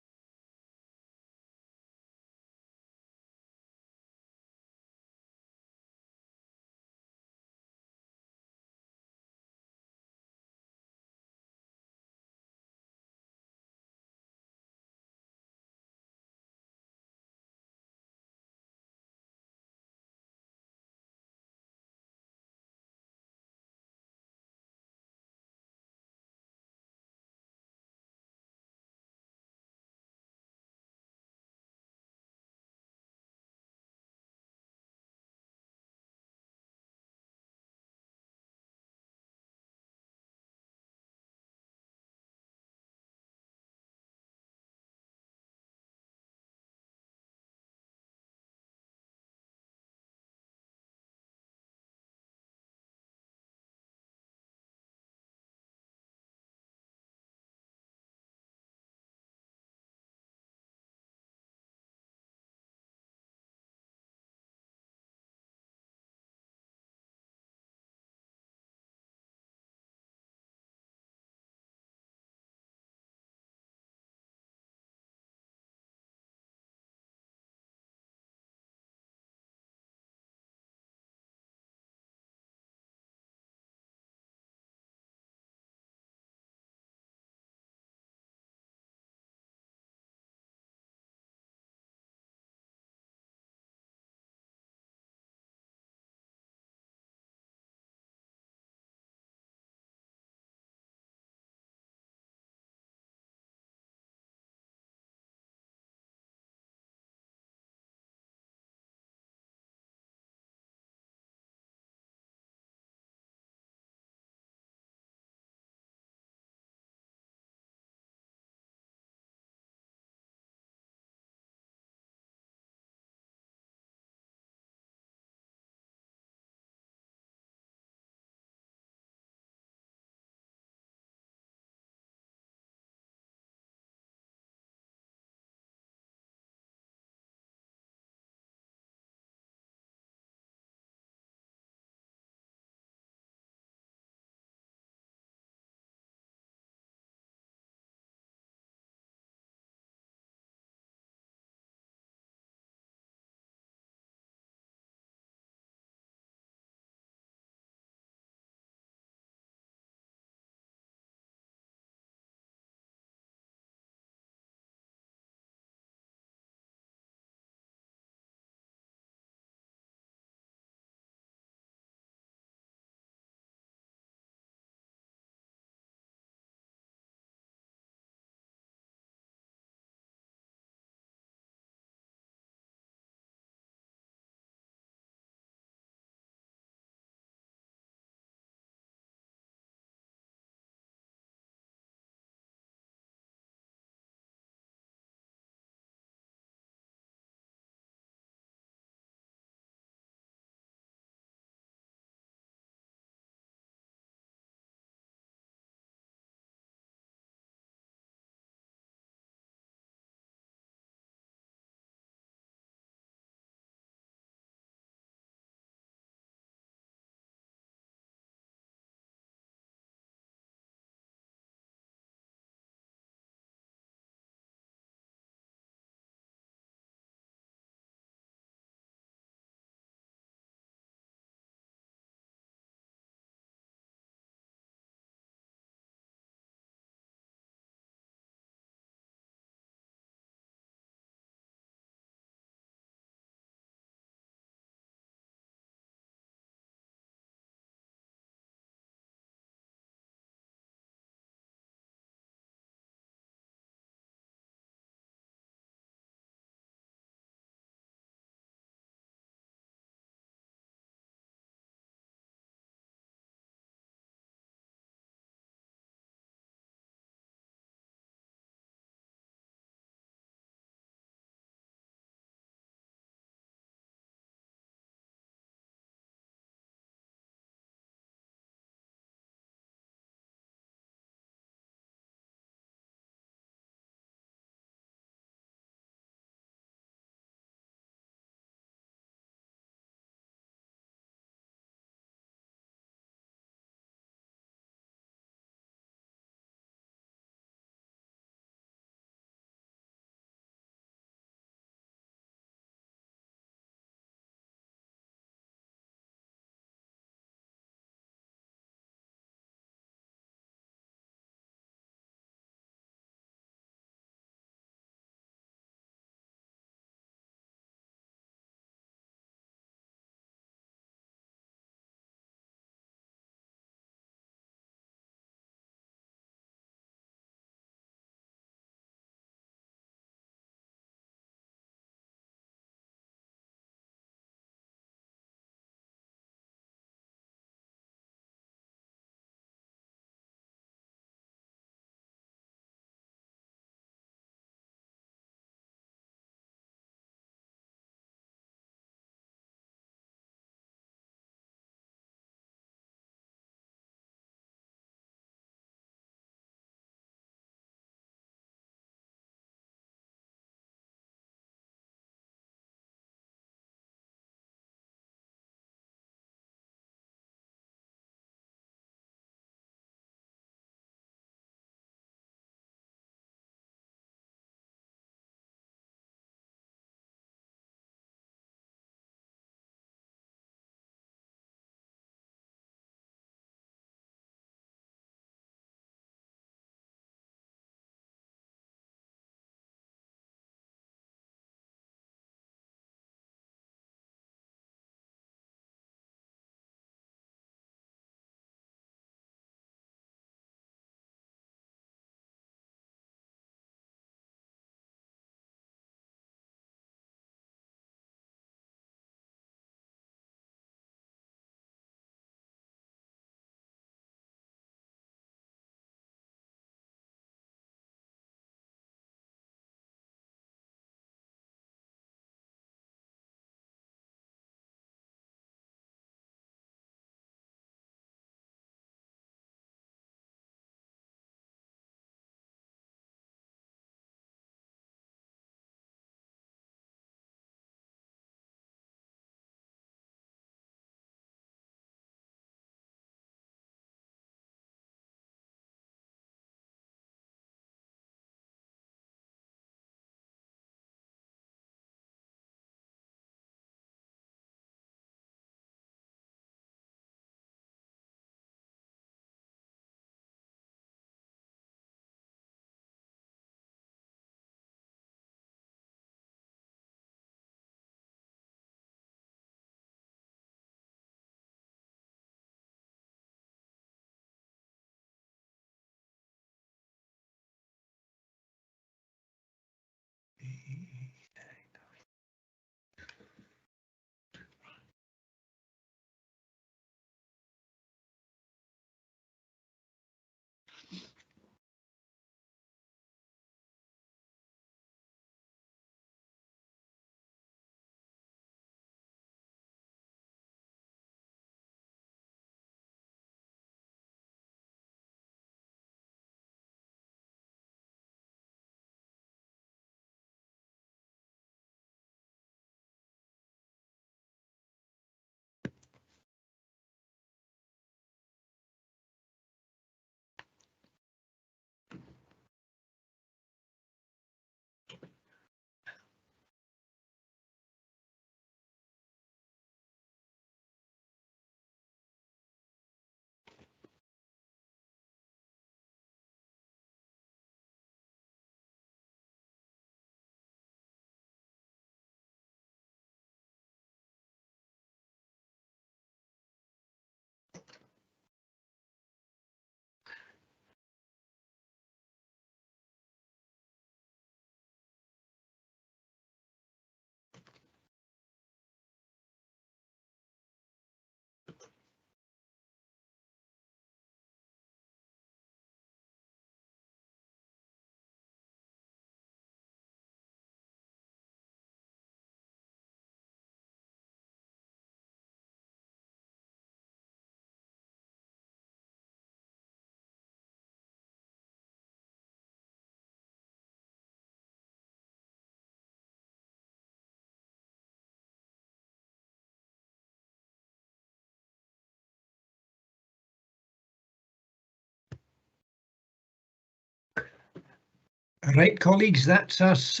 Right, colleagues, that's us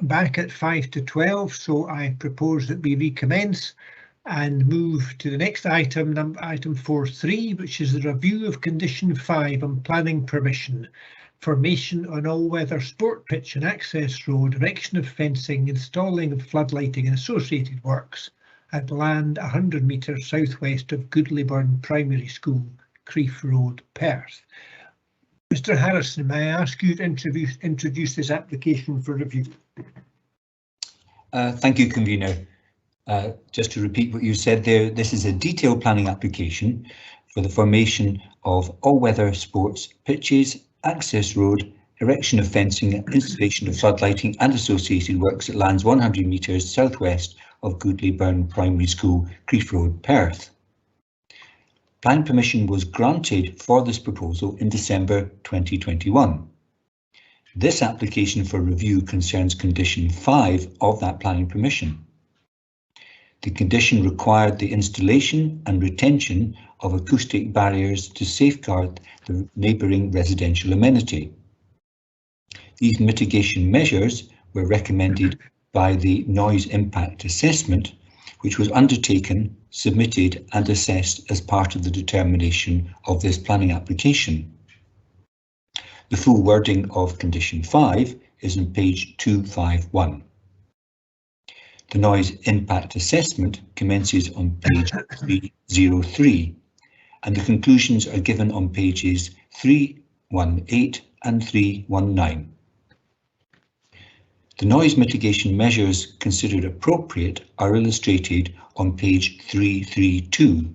back at 5 to 12, so I propose that we recommence and move to the next item, item 4.3, which is the review of condition 5 on planning permission, formation on all-weather sport pitch and access road, erection of fencing, installing of floodlighting and associated works at land 100 metres southwest of Goodleyburn Primary School, Creef Road, Perth. Mr. Harrison, may I ask you to introduce this application for review? Thank you, Convener. Just to repeat what you said there, this is a detailed planning application for the formation of all-weather sports pitches, access road, erection of fencing, installation of floodlighting and associated works at lands 100 metres southwest of Goodleyburn Primary School, Creef Road, Perth. Planning permission was granted for this proposal in December 2021. This application for review concerns condition 5 of that planning permission. The condition required the installation and retention of acoustic barriers to safeguard the neighbouring residential amenity. These mitigation measures were recommended by the noise impact assessment, which was undertaken, submitted and assessed as part of the determination of this planning application. The full wording of condition 5 is on page 251. The noise impact assessment commences on page 303 and the conclusions are given on pages 318 and 319. The noise mitigation measures considered appropriate are illustrated on page 332.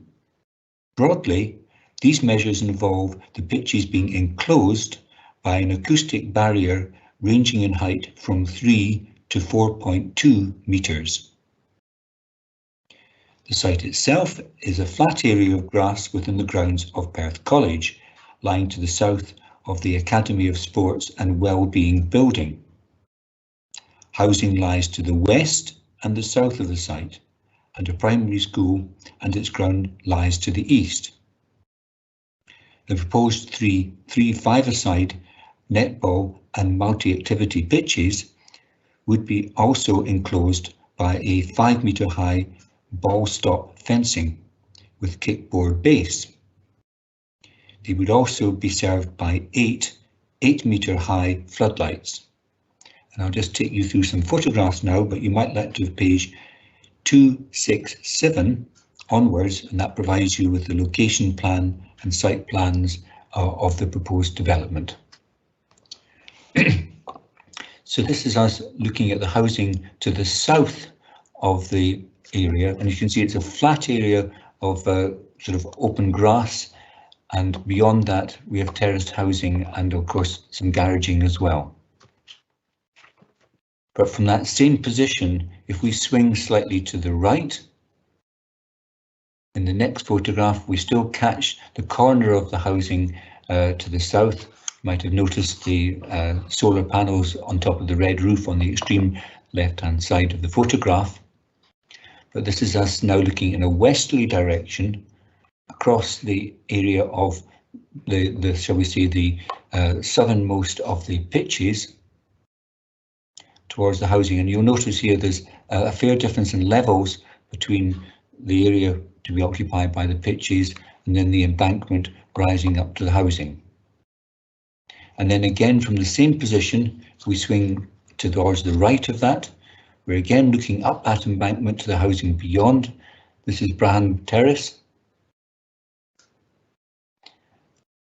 Broadly, these measures involve the pitches being enclosed by an acoustic barrier ranging in height from 3 to 4.2 metres. The site itself is a flat area of grass within the grounds of Perth College, lying to the south of the Academy of Sports and Wellbeing building. Housing lies to the west and the south of the site, and a primary school and its ground lies to the east. The proposed three 5-a-side netball and multi-activity pitches would be also enclosed by a 5-metre high ball stop fencing with kickboard base. They would also be served by 8-metre high floodlights. And I'll just take you through some photographs now, but you might like to have page 267 onwards, and that provides you with the location plan and site plans of the proposed development. So this is us looking at the housing to the south of the area, and you can see it's a flat area of sort of open grass, and beyond that we have terraced housing and of course some garaging as well. But from that same position, if we swing slightly to the right, in the next photograph we still catch the corner of the housing to the south. You might have noticed the solar panels on top of the red roof on the extreme left-hand side of the photograph. But this is us now looking in a westerly direction across the area of the shall we say, the southernmost of the pitches towards the housing. And you'll notice here there's a fair difference in levels between the area to be occupied by the pitches and then the embankment rising up to the housing. And then again from the same position we swing towards the right of that. We're again looking up that embankment to the housing beyond. This is Braham Terrace.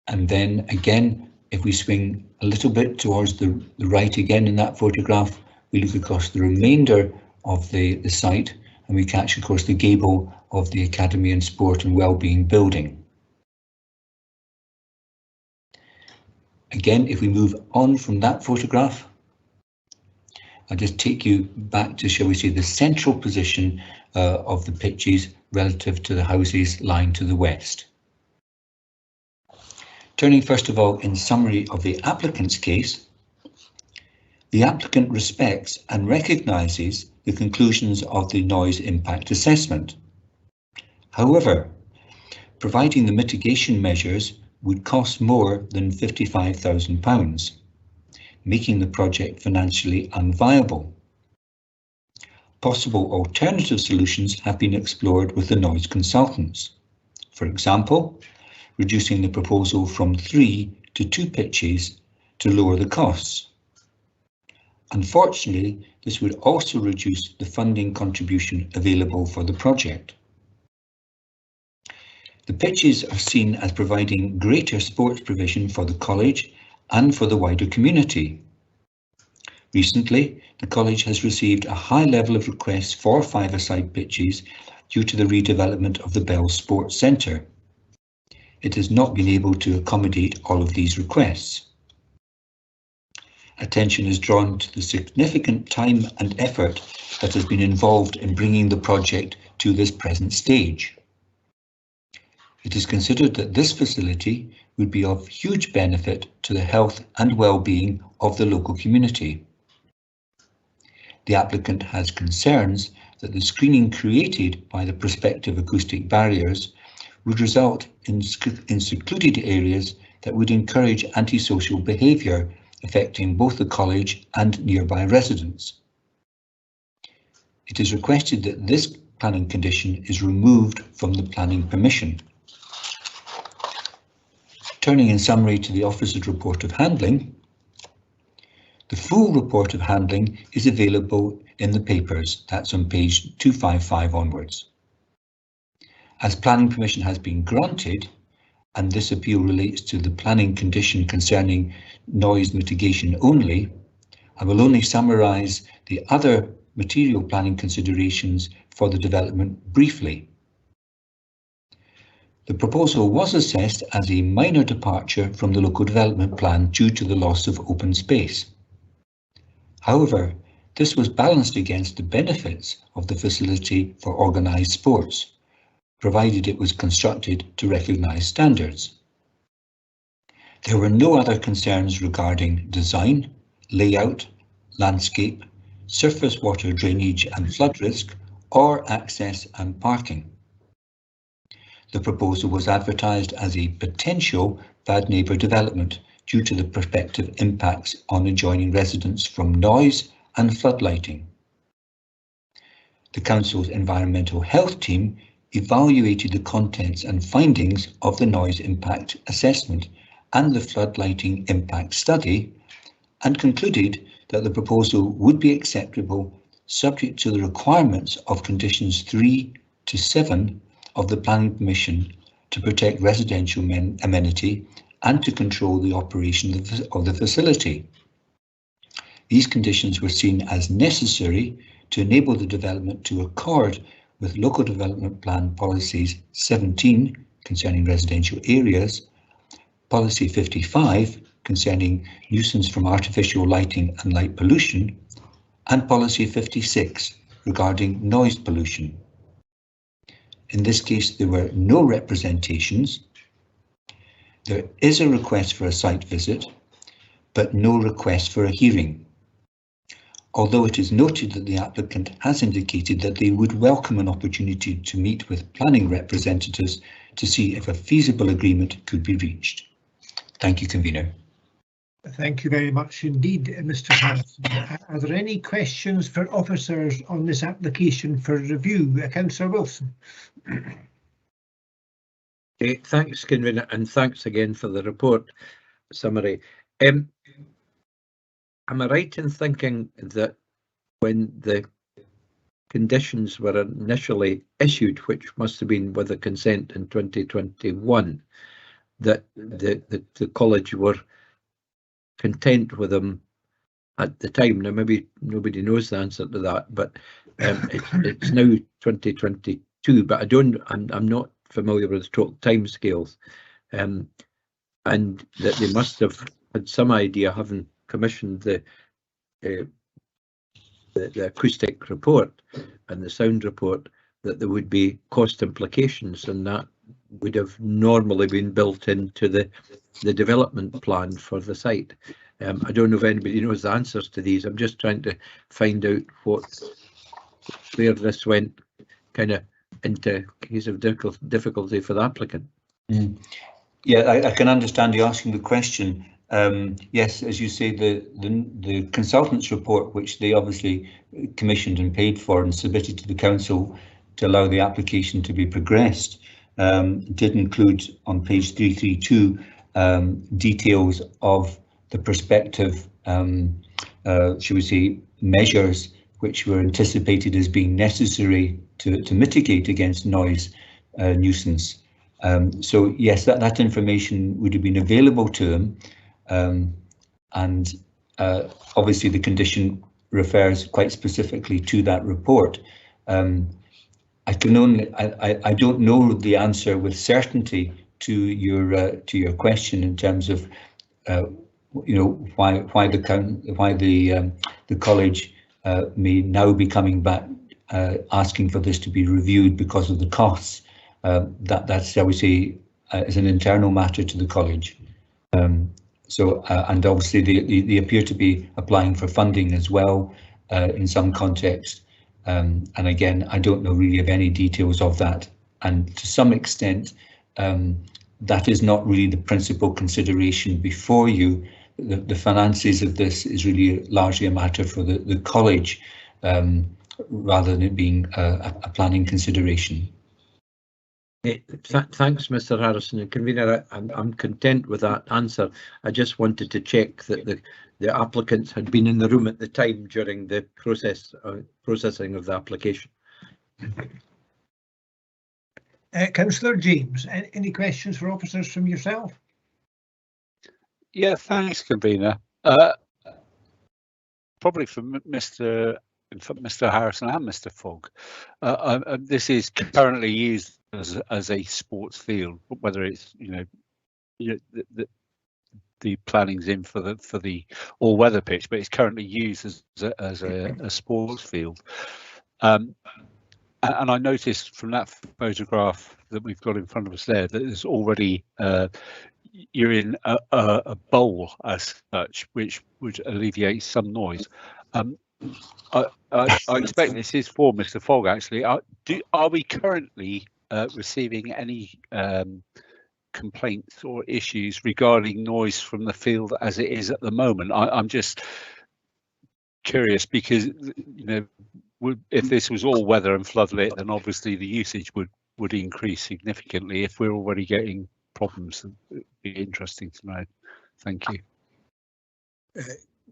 And then again, if we swing a little bit towards the right again in that photograph, we look across the remainder of the site and we catch, of course, the gable of the Academy and Sport and Wellbeing building. Again, if we move on from that photograph, I'll just take you back to, shall we say, the central position of the pitches relative to the houses lying to the west. Turning first of all in summary of the applicant's case, the applicant respects and recognises the conclusions of the noise impact assessment. However, providing the mitigation measures would cost more than £55,000, making the project financially unviable. Possible alternative solutions have been explored with the noise consultants. For example, reducing the proposal from 3 to 2 pitches to lower the costs. Unfortunately, this would also reduce the funding contribution available for the project. The pitches are seen as providing greater sports provision for the college and for the wider community. Recently, the college has received a high level of requests for five-a-side pitches due to the redevelopment of the Bell Sports Centre. It has not been able to accommodate all of these requests. Attention is drawn to the significant time and effort that has been involved in bringing the project to this present stage. It is considered that this facility would be of huge benefit to the health and well-being of the local community. The applicant has concerns that the screening created by the prospective acoustic barriers would result in secluded areas that would encourage antisocial behaviour affecting both the college and nearby residents. It is requested that this planning condition is removed from the planning permission. Turning in summary to the Officer's Report of Handling, the full report of handling is available in the papers, that's on page 255 onwards. As planning permission has been granted, and this appeal relates to the planning condition concerning noise mitigation only, I will only summarise the other material planning considerations for the development briefly. The proposal was assessed as a minor departure from the local development plan due to the loss of open space. However, this was balanced against the benefits of the facility for organised sports, provided it was constructed to recognised standards. There were no other concerns regarding design, layout, landscape, surface water drainage and flood risk, or access and parking. The proposal was advertised as a potential bad neighbour development due to the prospective impacts on adjoining residents from noise and floodlighting. The Council's Environmental Health team evaluated the contents and findings of the noise impact assessment and the floodlighting impact study and concluded that the proposal would be acceptable subject to the requirements of conditions 3 to 7 of the planning permission to protect residential amenity and to control the operation of the facility. These conditions were seen as necessary to enable the development to accord with Local Development Plan Policies 17 concerning residential areas, Policy 55 concerning nuisance from artificial lighting and light pollution, and Policy 56 regarding noise pollution. In this case, there were no representations. There is a request for a site visit, but no request for a hearing. Although it is noted that the applicant has indicated that they would welcome an opportunity to meet with planning representatives to see if a feasible agreement could be reached. Thank you, Convener. Thank you very much indeed, Mr. Harrison. Are there any questions for officers on this application for review? Councillor Wilson. Thanks, Convener, and thanks again for the report summary. Am I right in thinking that when the conditions were initially issued, which must have been with the consent in 2021, that the college were content with them at the time? Now, maybe nobody knows the answer to that, but it's now 2022. But I'm not familiar with the total timescales, and that they must have had some idea, having commissioned the acoustic report and the sound report, that there would be cost implications, and that would have normally been built into the development plan for the site. I don't know if anybody knows the answers to these. I'm just trying to find out where this went kind of into case of difficulty for the applicant. Yeah, I can understand you asking the question. Yes, as you say, the consultants' report, which they obviously commissioned and paid for and submitted to the council to allow the application to be progressed, did include on page 332 details of the prospective, should we say, measures which were anticipated as being necessary to mitigate against noise nuisance. So yes, that information would have been available to them, and obviously the condition refers quite specifically to that report. I don't know the answer with certainty to your question in terms of why the college may now be coming back asking for this to be reviewed because of the costs. That's, I would say, is an internal matter to the college. So and obviously they appear to be applying for funding as well in some context. And again, I don't know really of any details of that. And to some extent, that is not really the principal consideration before you. The finances of this is really largely a matter for the college, rather than it being a planning consideration. Thanks, Mr. Harrison and Convener. I'm content with that answer. I just wanted to check that the applicants had been in the room at the time during the processing of the application. Councillor James, any questions for officers from yourself? Yeah, thanks, Convener. Probably for Mr. Harrison and Mr. Fogg. This is currently used as a sports field, whether it's the planning's in for the all-weather pitch, but it's currently used as a sports field. And I noticed from that photograph that we've got in front of us there that there's already you're in a bowl as such, which would alleviate some noise. I expect this is for Mr. Fogg. Actually, are we currently receiving any complaints or issues regarding noise from the field as it is at the moment? I'm just curious because if this was all weather and floodlit, then obviously the usage would increase significantly. If we're already getting problems, it'd be interesting to know. Thank you.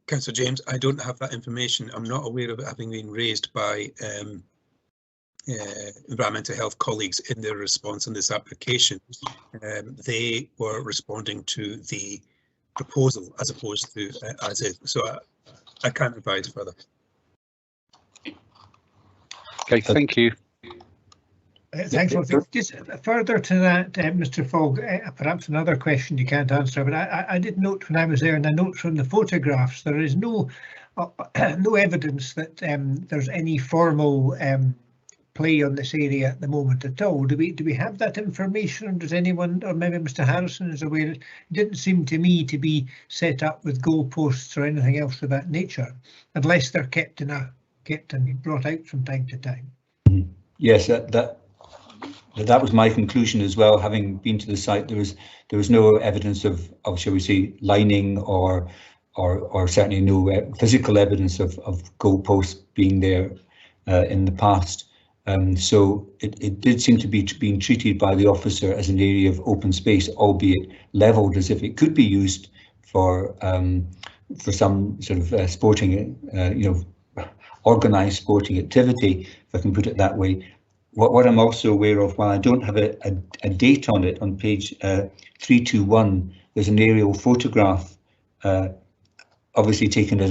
Councillor James, I don't have that information. I'm not aware of it having been raised by environmental health colleagues in their response on this application. They were responding to the proposal as opposed to as if. So I can't advise further. Okay, thank you. Thanks. Just further to that, Mr. Fogg, perhaps another question you can't answer, but I did note when I was there, and I note from the photographs, there is no evidence that there's any formal play on this area at the moment at all. Do we have that information, or does anyone, or maybe Mr. Harrison is aware? It didn't seem to me to be set up with goalposts or anything else of that nature, unless they're kept and brought out from time to time. Yes, that was my conclusion as well. Having been to the site, there was no evidence of shall we say, lining or certainly no physical evidence of goalposts being there in the past. So it did seem to be being treated by the officer as an area of open space, albeit levelled as if it could be used for some sort of sporting, organised sporting activity, if I can put it that way. What I'm also aware of, while I don't have a date on it, on page 321, there's an aerial photograph, obviously taken at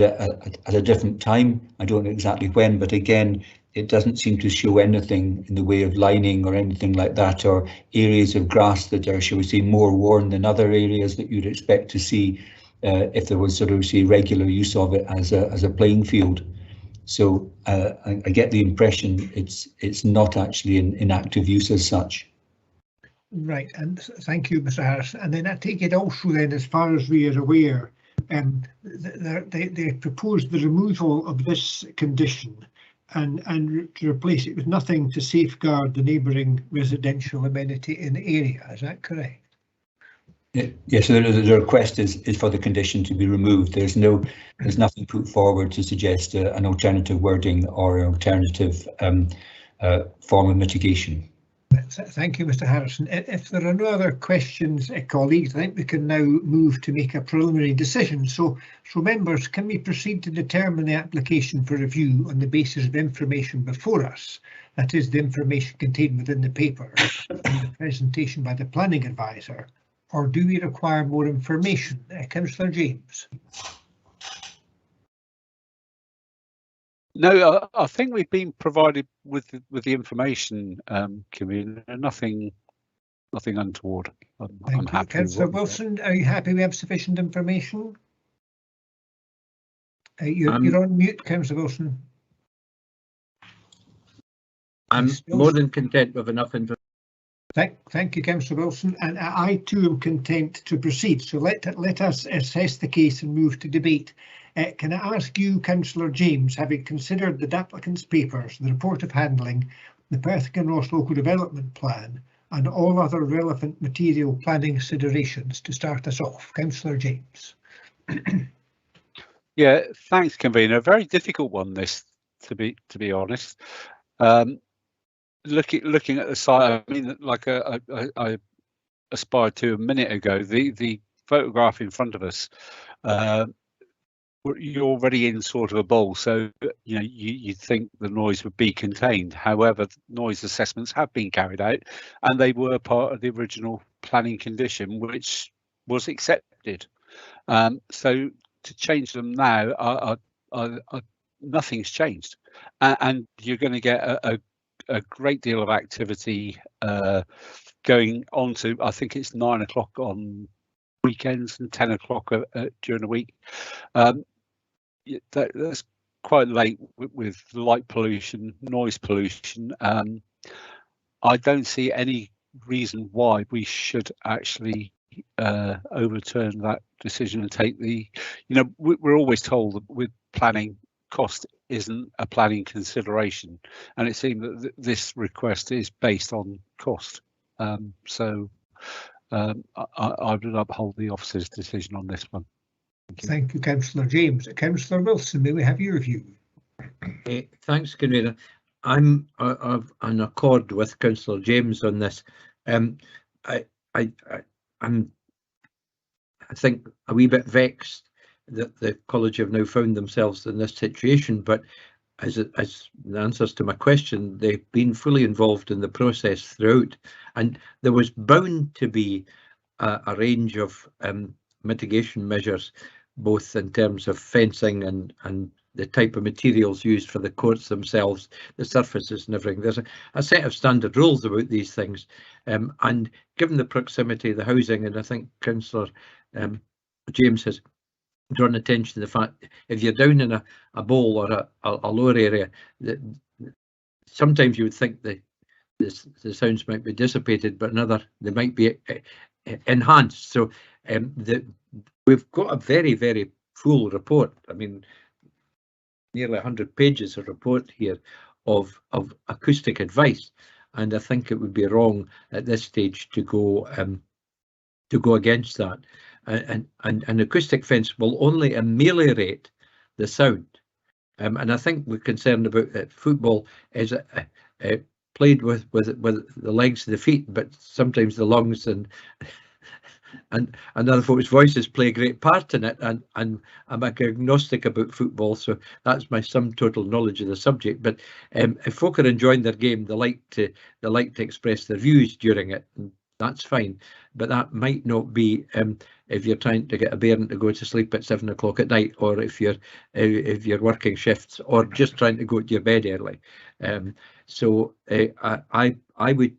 a different time. I don't know exactly when, but again, it doesn't seem to show anything in the way of lining or anything like that, or areas of grass that are, shall we say, more worn than other areas that you'd expect to see if there was sort of, say, regular use of it as a playing field. So I get the impression it's not actually in active use as such. Right, and thank you, Mr. Harris. And then I take it also then, as far as we are aware, they proposed the removal of this condition and to replace it with nothing to safeguard the neighbouring residential amenity in the area. Is that correct? Yes, so the request is for the condition to be removed. There's nothing put forward to suggest an alternative wording or an alternative form of mitigation. Thank you, Mr. Harrison. If there are no other questions, colleagues, I think we can now move to make a preliminary decision. So members, can we proceed to determine the application for review on the basis of information before us? That is, the information contained within the paper and the presentation by the planning advisor. Or do we require more information? Councillor James. No, I think we've been provided with the information, Convener. Nothing untoward. I'm happy. Councillor Wilson, are you happy we have sufficient information? You're on mute, Councillor Wilson. I'm more than content with enough information. Thank you, Councillor Wilson, and I too am content to proceed. So let us assess the case and move to debate. Can I ask you, Councillor James, having considered the applicant's papers, the report of handling, the Perth Kinross Local Development Plan, and all other relevant material planning considerations, to start us off? Councillor James. Yeah, thanks, Convener. A very difficult one, this, to be honest. Looking at the site, I mean, like I aspired to a minute ago, the photograph in front of us, you're already in sort of a bowl, so you'd think the noise would be contained. However, noise assessments have been carried out, and they were part of the original planning condition, which was accepted. So to change them now, nothing's changed, and you're going to get a great deal of activity going on to, I think it's 9 o'clock on weekends and 10 o'clock during the week. That's quite late with light pollution, noise pollution. I don't see any reason why we should actually overturn that decision and take the, we're always told that with planning, cost isn't a planning consideration, and it seems that this request is based on cost. So I would uphold the officer's decision on this one. Thank you, Councillor James. Councillor Wilson, may we have your view? Thanks, Convener. I'm in accord with Councillor James on this. I'm I think a wee bit vexed that the college have now found themselves in this situation, but as the answers to my question, they've been fully involved in the process throughout, and there was bound to be a range of mitigation measures both in terms of fencing and the type of materials used for the courts themselves, the surfaces and everything. There's a set of standard rules about these things, and given the proximity of the housing, and I think Councillor James has drawn attention to the fact if you're down in a bowl or a lower area, that sometimes you would think the sounds might be dissipated, but they might be enhanced. So we've got a very, very full report. I mean, nearly 100 pages of report here of acoustic advice, and I think it would be wrong at this stage to go against that. And an acoustic fence will only ameliorate the sound. And I think we're concerned about that football is played with the legs of the feet, but sometimes the lungs and other folks' voices play a great part in it. And I'm agnostic about football, so that's my sum total knowledge of the subject. But if folk are enjoying their game, they like to express their views during it, and that's fine. But that might not be if you're trying to get a bairn to go to sleep at 7 o'clock at night, or if you're working shifts, or just trying to go to your bed early. So I would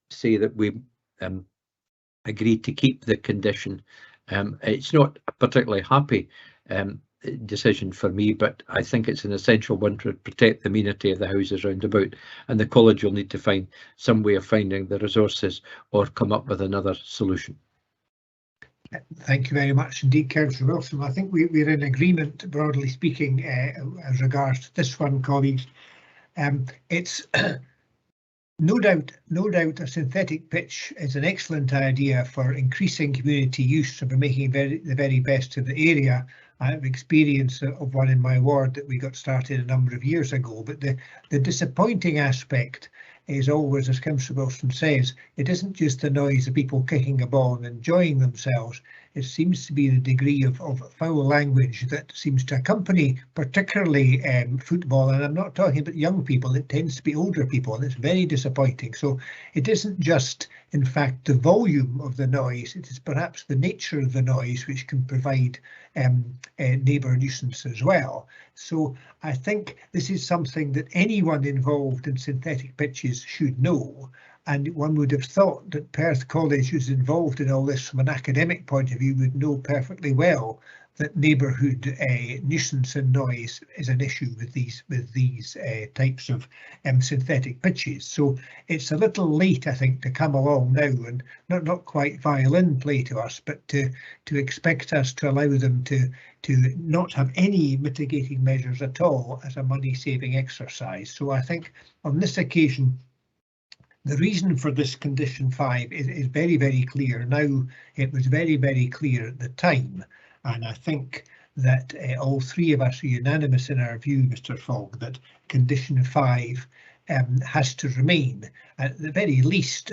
say that we agreed to keep the condition. It's not a particularly happy decision for me, but I think it's an essential one to protect the amenity of the houses round about, and the college will need to find some way of finding the resources or come up with another solution. Thank you very much indeed, Councillor Wilson. I think we're in agreement, broadly speaking, as regards to this one, colleagues. It's no doubt a synthetic pitch is an excellent idea for increasing community use and for making the very best of the area. I have experience of one in my ward that we got started a number of years ago, but the disappointing aspect is always, as Councillor Wilson says, it isn't just the noise of people kicking a ball and enjoying themselves. It seems to be the degree of foul language that seems to accompany particularly football, and I'm not talking about young people, it tends to be older people, and it's very disappointing. So it isn't just, in fact, the volume of the noise, it is perhaps the nature of the noise which can provide neighbour nuisance as well. So I think this is something that anyone involved in synthetic pitches should know. And one would have thought that Perth College, who's involved in all this from an academic point of view, would know perfectly well that neighbourhood nuisance and noise is an issue with these types of synthetic pitches. So it's a little late, I think, to come along now and not quite violin play to us, but to expect us to allow them to not have any mitigating measures at all as a money-saving exercise. So I think on this occasion, the reason for this condition 5 is very, very clear. Now, it was very, very clear at the time, and I think that all three of us are unanimous in our view, Mr. Fogg, that condition 5 has to remain. At the very least,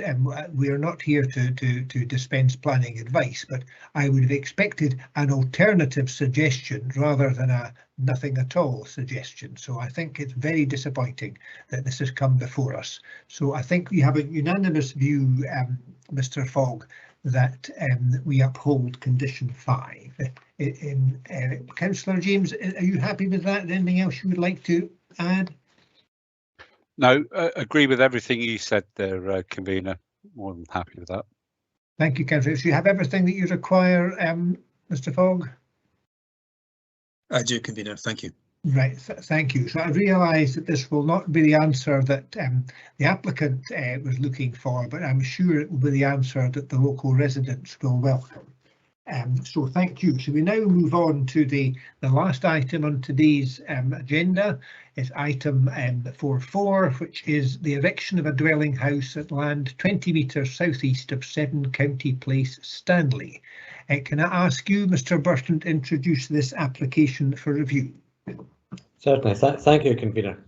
we are not here to dispense planning advice, but I would have expected an alternative suggestion rather than a nothing at all suggestion. So I think it's very disappointing that this has come before us. So I think we have a unanimous view, Mr. Fogg, that we uphold condition 5. Councillor James, are you happy with that? Anything else you would like to add? No, agree with everything you said there, Convener. More than happy with that. Thank you, Councillor. So you have everything that you require, Mr. Fogg? I do, Convener. Thank you. Right, thank you. So I realise that this will not be the answer that the applicant was looking for, but I'm sure it will be the answer that the local residents will welcome. So thank you. So we now move on to the last item on today's agenda. It's item 4.4, which is the erection of a dwelling house at land 20 metres southeast of 7 County Place, Stanley. Can I ask you, Mr. Burton, to introduce this application for review? Certainly. Thank you, Convener.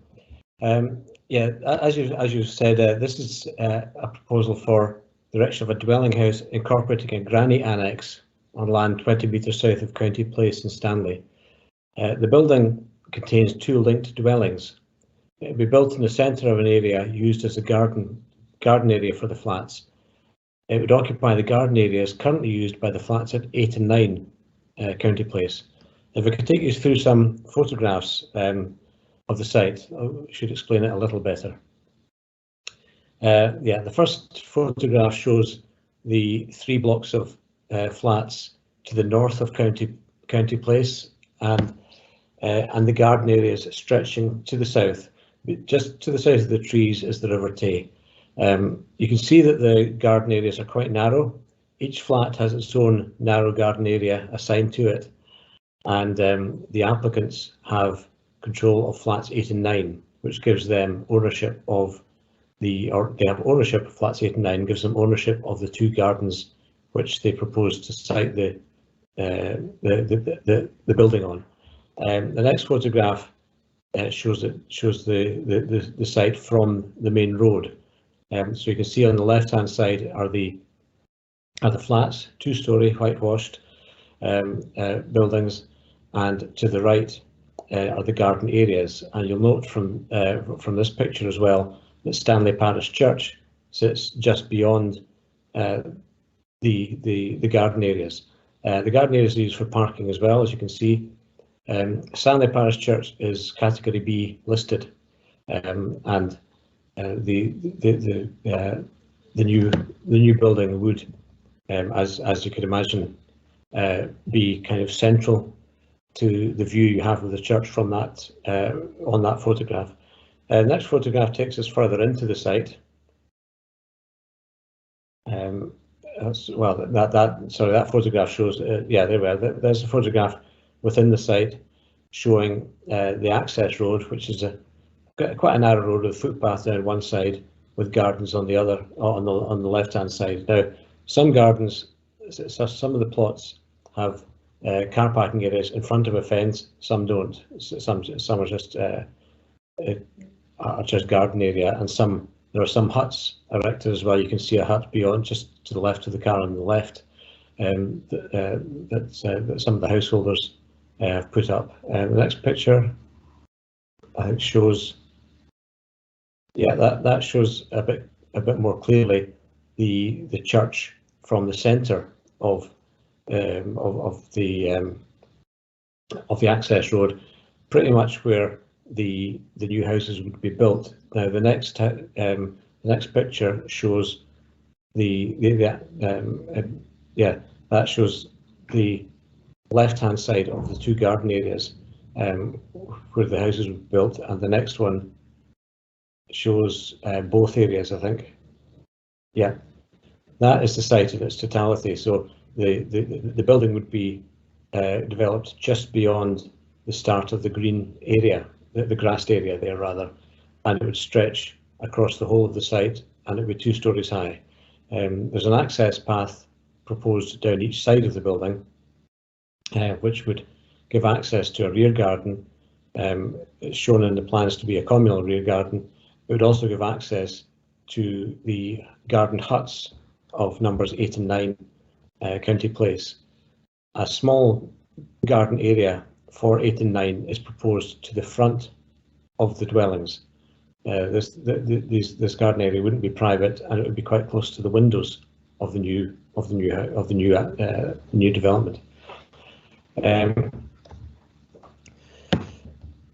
Yeah, as you said, this is a proposal for the erection of a dwelling house incorporating a granny annex on land 20 metres south of County Place in Stanley. The building contains 2 linked dwellings. It will be built in the centre of an area used as a garden area for the flats. It would occupy the garden areas currently used by the flats at 8 and 9 County Place. If I could take you through some photographs of the site, I should explain it a little better. Yeah, the first photograph shows the 3 blocks of flats to the north of County Place, and the garden areas stretching to the south. Just to the south of the trees is the River Tay. You can see that the garden areas are quite narrow. Each flat has its own narrow garden area assigned to it, and the applicants have control of flats 8 and 9, which gives them ownership of they have ownership of flats 8 and 9, gives them ownership of the 2 gardens which they propose to site the building on. The next photograph shows the site from the main road. So you can see on the left-hand side are the flats, 2-storey whitewashed buildings, and to the right are the garden areas. And you'll note from this picture as well that Stanley Parish Church sits just beyond the garden areas. The garden areas are used for parking as well, as you can see. Stanley Parish Church is Category B listed, and the new building would, as you could imagine, be kind of central to the view you have of the church from that on that photograph. The next photograph takes us further into the site. Well, that photograph shows. Yeah, there we are. There's a photograph within the site showing the access road, which is quite a narrow road with a footpath down one side with gardens on the other, on the left-hand side. Now, some gardens, some of the plots have car parking areas in front of a fence. Some don't. Some are just garden area, and there are some huts erected as well. You can see a hut beyond, just to the left of the car on the left, that some of the householders have put up. The next picture, I think, shows. Yeah, that shows a bit more clearly the church from the centre of the access road, pretty much where the new houses would be built. Now the next picture shows that shows the left-hand side of the 2 garden areas where the houses were built, and the next one shows both areas, I think. Yeah, that is the site in its totality. So the building would be developed just beyond the start of the green area, the grassed area there rather, and it would stretch across the whole of the site, and it would be 2 stories high. There's an access path proposed down each side of the building, which would give access to a rear garden. It's shown in the plans to be a communal rear garden. It would also give access to the garden huts of numbers 8 and 9 County Place. A small garden area for 8 and 9 is proposed to the front of the dwellings. This garden area wouldn't be private, and it would be quite close to the windows of the new development.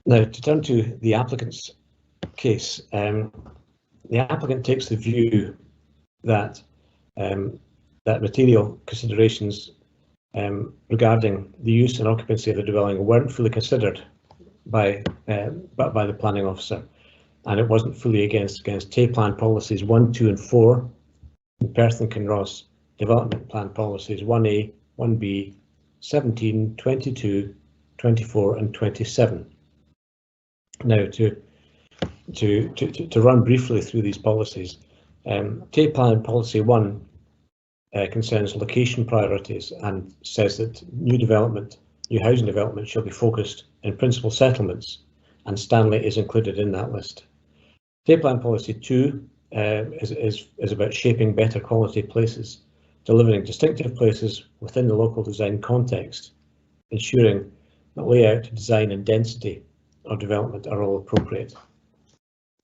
Now, to turn to the applicant's case, the applicant takes the view that material considerations regarding the use and occupancy of the dwelling weren't fully considered by the planning officer, and it wasn't fully against Tay Plan policies 1, 2 and 4, and Perth and Kinross development plan policies 1A, 1B, 17, 22, 24 and 27. Now, to run briefly through these policies, Tay Plan policy 1 concerns location priorities and says that new housing development shall be focused in principal settlements, and Stanley is included in that list. Tay Plan policy 2 is about shaping better quality places, delivering distinctive places within the local design context, ensuring that layout, design and density of development are all appropriate.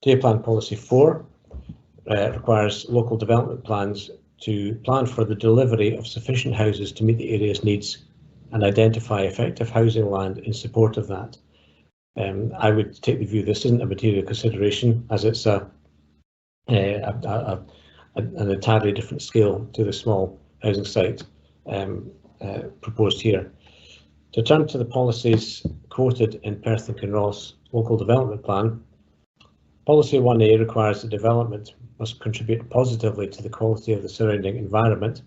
Tay Plan policy 4 requires local development plans to plan for the delivery of sufficient houses to meet the area's needs and identify effective housing land in support of that. I would take the view this isn't a material consideration, as it's an entirely different scale to the small housing site proposed here. To turn to the policies quoted in Perth and Kinross Local Development Plan, Policy 1A requires that development must contribute positively to the quality of the surrounding environment,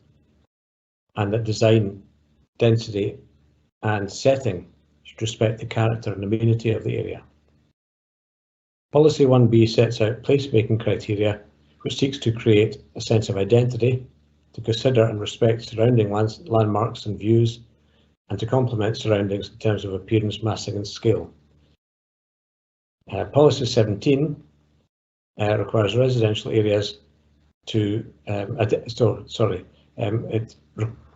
and that design, density and setting should respect the character and amenity of the area. Policy 1B sets out placemaking criteria which seeks to create a sense of identity, to consider and respect surrounding landmarks and views, and to complement surroundings in terms of appearance, massing and scale. Policy 17 requires residential areas to it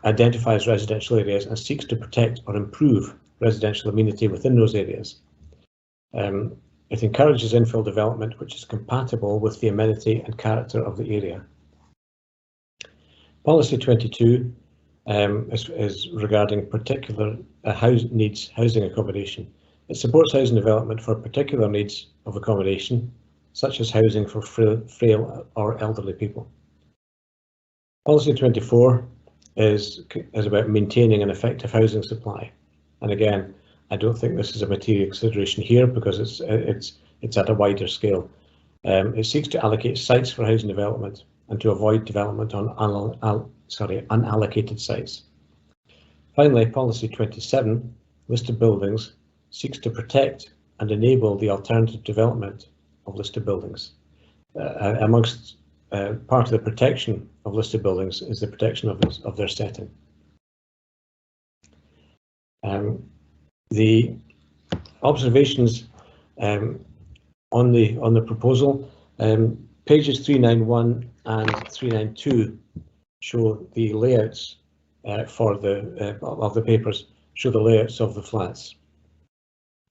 identifies residential areas and seeks to protect or improve residential amenity within those areas. It encourages infill development which is compatible with the amenity and character of the area. Policy 22 is regarding particular housing accommodation. It supports housing development for particular needs of accommodation, such as housing for frail or elderly people. Policy 24 is about maintaining an effective housing supply. And again, I don't think this is a material consideration here because it's at a wider scale. It seeks to allocate sites for housing development and to avoid development on unallocated sites. Finally, Policy 27, listed buildings, seeks to protect and enable the alternative development of listed buildings. Amongst part of the protection of listed buildings is the protection of their setting. The observations on the proposal, pages 391 and 392 show the layouts of the papers, show the layouts of the flats.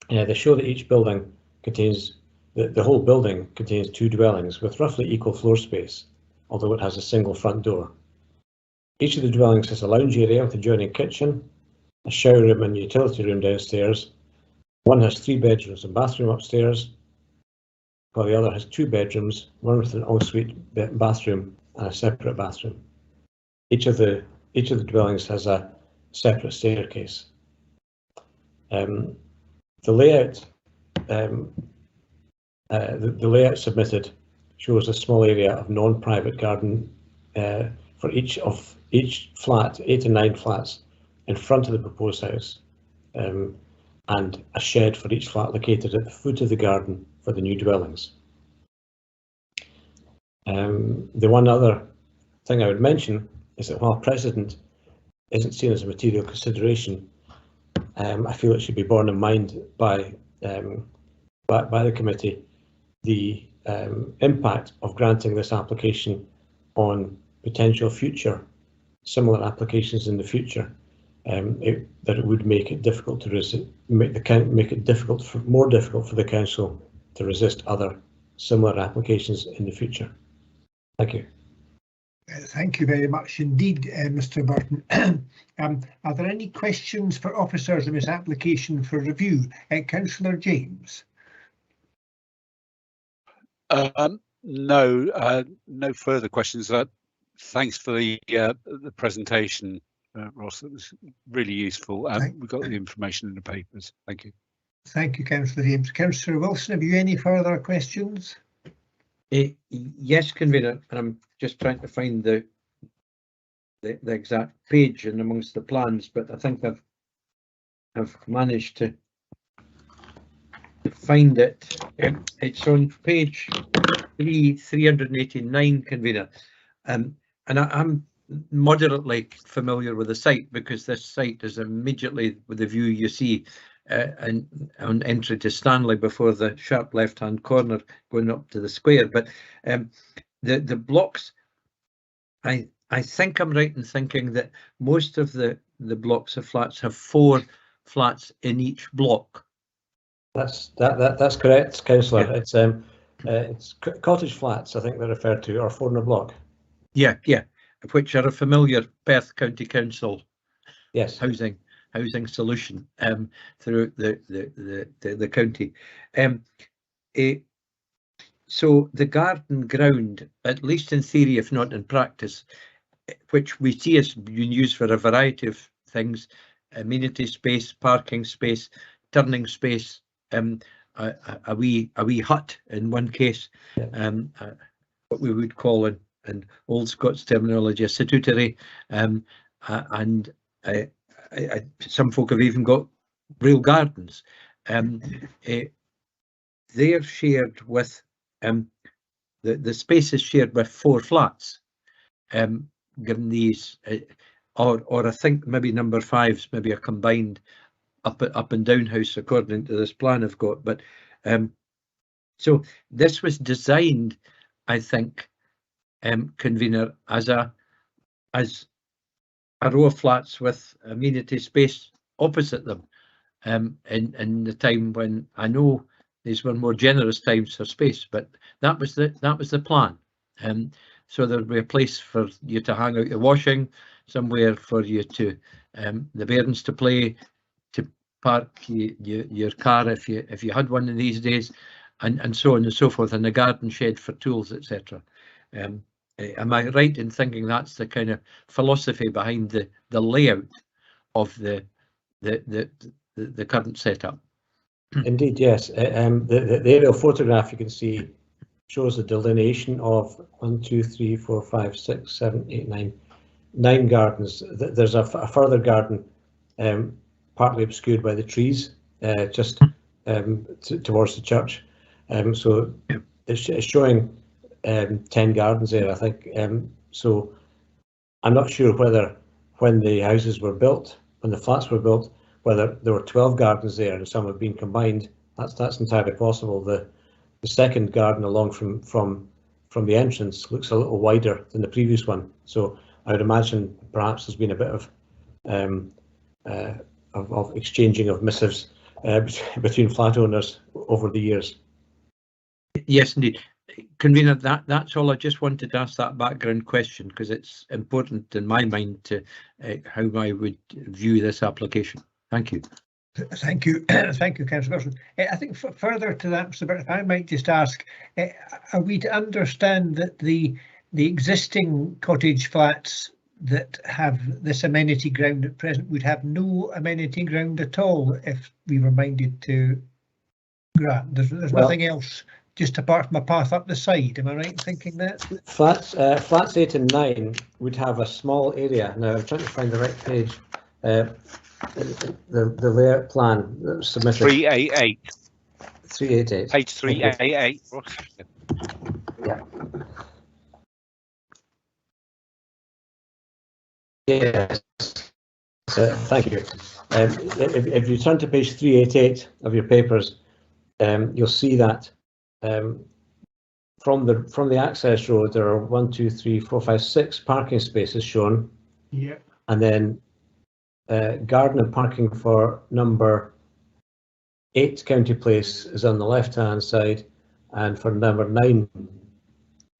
They show that each building contains, the whole building contains 2 dwellings with roughly equal floor space, although it has a single front door. Each of the dwellings has a lounge area with adjoining kitchen, a shower room and utility room downstairs. One has 3 bedrooms and bathroom upstairs, while the other has 2 bedrooms, one with an ensuite bathroom and a separate bathroom. Each of the dwellings has a separate staircase. The layout submitted shows a small area of non-private garden for each flat, 8 to 9 flats in front of the proposed house, and a shed for each flat located at the foot of the garden for the new dwellings. The one other thing I would mention is that while precedent isn't seen as a material consideration, I feel it should be borne in mind by the committee the impact of granting this application on potential future similar applications in the future. That it would make it difficult to more difficult for the council to resist other similar applications in the future. Thank you. Thank you very much indeed, Mr. Burton. Are there any questions for officers in this application for review? Councillor James. No further questions. Thanks for the presentation, Ross. It was really useful. We've got the information in the papers. Thank you. Thank you, Councillor James. Councillor Wilson, have you any further questions? Yes, Convener, and I'm just trying to find the exact page in amongst the plans, but I think I've managed to find it. It's on page 389, Convener, and I'm moderately familiar with the site because this site is immediately with the view you see and on entry to Stanley before the sharp left-hand corner going up to the square. But the blocks, I think I'm right in thinking that most of the blocks of flats have 4 flats in each block. That's correct, Councillor. Yeah. It's cottage flats, I think they're referred to, or 4 in a block. Yeah, which are a familiar Perth County Council yes housing housing solution throughout the county. So the garden ground, at least in theory, if not in practice, which we see as being used for a variety of things, amenity space, parking space, turning space, a wee hut in one case, what we would call in old Scots terminology a statutory, and some folk have even got real gardens. They're shared with the space is shared with 4 flats. Given these, or I think maybe number 5's maybe a combined up and down house according to this plan I've got. But so this was designed, I think, convener, as a row of flats with amenity space opposite them. In the time when I know these were more generous times for space, but that was the plan. So there'd be a place for you to hang out your washing, somewhere for you to the bairns to play, to park your car if you had one in these days, and so on and so forth, and a garden shed for tools, etc. Am I right in thinking that's the kind of philosophy behind the layout of the current setup? Indeed, yes. The aerial photograph you can see shows the delineation of 1, 2, 3, 4, 5, 6, 7, 8, 9 gardens. There's a further garden partly obscured by the trees just towards the church. So it's showing 10 gardens there, I think. So I'm not sure whether when the houses were built, when the flats were built, whether there were 12 gardens there and some have been combined. That's entirely possible. The second garden along from the entrance looks a little wider than the previous one. So I would imagine perhaps there's been a bit of exchanging of missives between flat owners over the years. Yes, indeed. Convener, that's all. I just wanted to ask that background question because it's important in my mind to how I would view this application. Thank you. Thank you. Thank you, Councillor Wilson. I think further to that, Mr. Burt, if I might just ask, are we to understand that the existing cottage flats that have this amenity ground at present would have no amenity ground at all if we were minded to grant? There's nothing else just apart from a path up the side. Am I right in thinking that? Flats 8 and 9 would have a small area. Now I'm trying to find the right page. The layout plan that was submitted. 388. 388. Page 388. Yeah. Yes. Thank you. If you turn to page 388 of your papers, you'll see that from the access road there are 1, 2, 3, 4, 5, 6 parking spaces shown. Yeah. And then garden and parking for number 8 County Place is on the left-hand side, and for number 9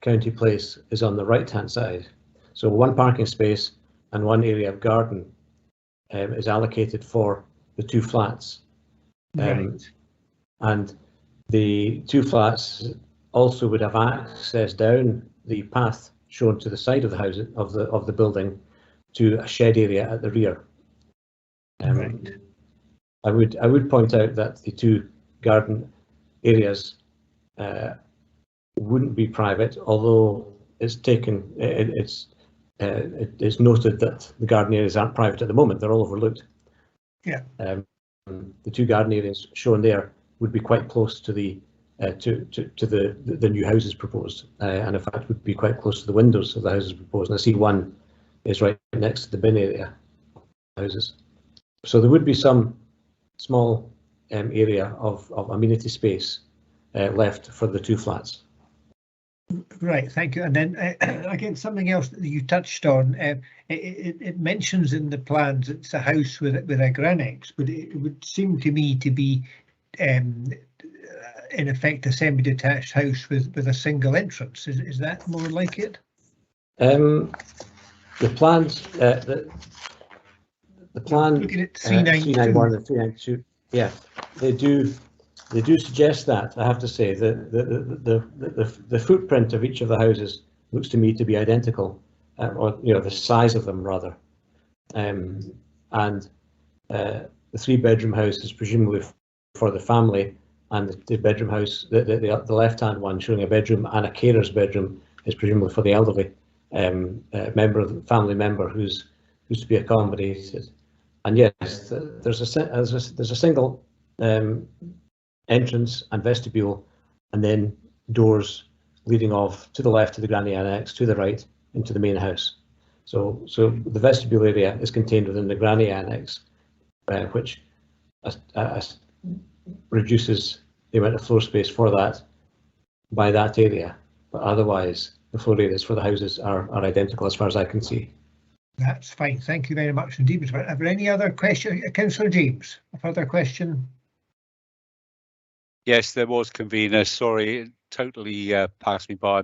County Place is on the right-hand side. So 1 parking space and 1 area of garden is allocated for the 2 flats. Right. And the 2 flats also would have access down the path shown to the side of the house of the building to a shed area at the rear. Right. I would point out that the 2 garden areas wouldn't be private, although it's noted that the garden areas aren't private at the moment. They're all overlooked. Yeah. The 2 garden areas shown there would be quite close to the new houses proposed, and in fact would be quite close to the windows of the houses proposed. And I see one is right next to the bin area houses. So there would be some small area of amenity space left for the 2 flats. Right, thank you. And then again, something else that you touched on, it mentions in the plans it's a house with a grannex, but it would seem to me to be in effect a semi-detached house with a single entrance. Is that more like it? The plans, the plan, looking at 391 and 392, yeah, they do suggest that. I have to say that the footprint of each of the houses looks to me to be identical, or the size of them rather, and the 3-bedroom house is presumably for the family, and the bedroom house, the left-hand one showing a bedroom and a carer's bedroom, is presumably for the elderly member of the family member who's to be accommodated. And yes, there's a single entrance and vestibule, and then doors leading off to the left to the granny annex, to the right into the main house. So the vestibule area is contained within the granny annex, which reduces the amount of floor space for that by that area. But otherwise, the floor areas for the houses are identical as far as I can see. That's fine. Thank you very much indeed. Are there any other questions? Councillor James, a further question? Yes, there was, convener. Sorry, it totally passed me by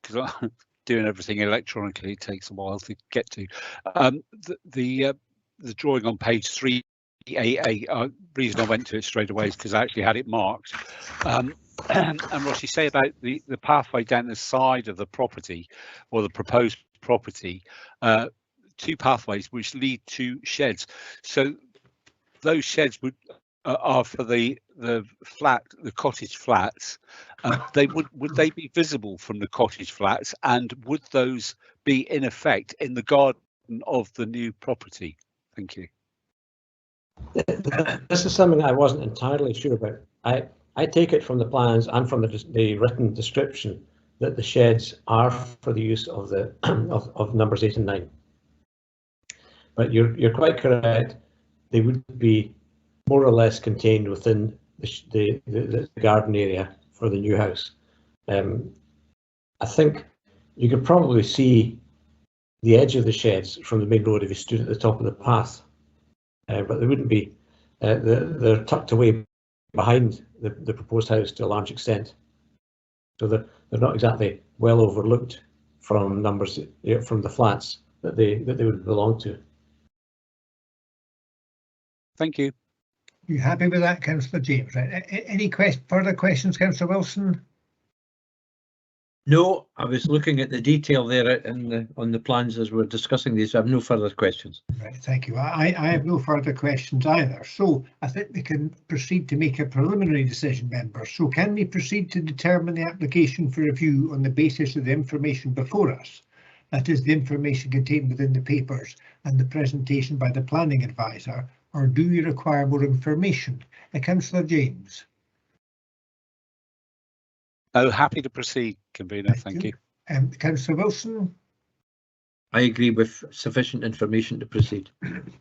because I'm doing everything electronically. It takes a while to get to. The drawing on page 388. Reason I went to it straight away is because I actually had it marked. And what you say about the pathway down the side of the property, or the proposed property, 2 pathways which lead to sheds. So those sheds are for the cottage flats. Would they be visible from the cottage flats, and would those be in effect in the garden of the new property? Thank you. This is something I wasn't entirely sure about. I take it from the plans and from the written description that the sheds are for the use of the of numbers 8 and 9. But you're quite correct. They would be more or less contained within the garden area for the new house. I think you could probably see the edge of the sheds from the main road if you stood at the top of the path, but they wouldn't be. They're tucked away behind the proposed house to a large extent, so they're not exactly well overlooked from numbers from the flats that they would belong to. Thank you. You happy with that, Councillor James? Right. Any further questions, Councillor Wilson? No, I was looking at the detail there on the plans as we're discussing these. I have no further questions. Right, thank you. I have no further questions either. So I think we can proceed to make a preliminary decision, members. So can we proceed to determine the application for review on the basis of the information before us? That is, the information contained within the papers and the presentation by the planning advisor, or do you require more information? Councillor James. Oh, happy to proceed, convener. Thank you. Councillor Wilson. I agree with sufficient information to proceed.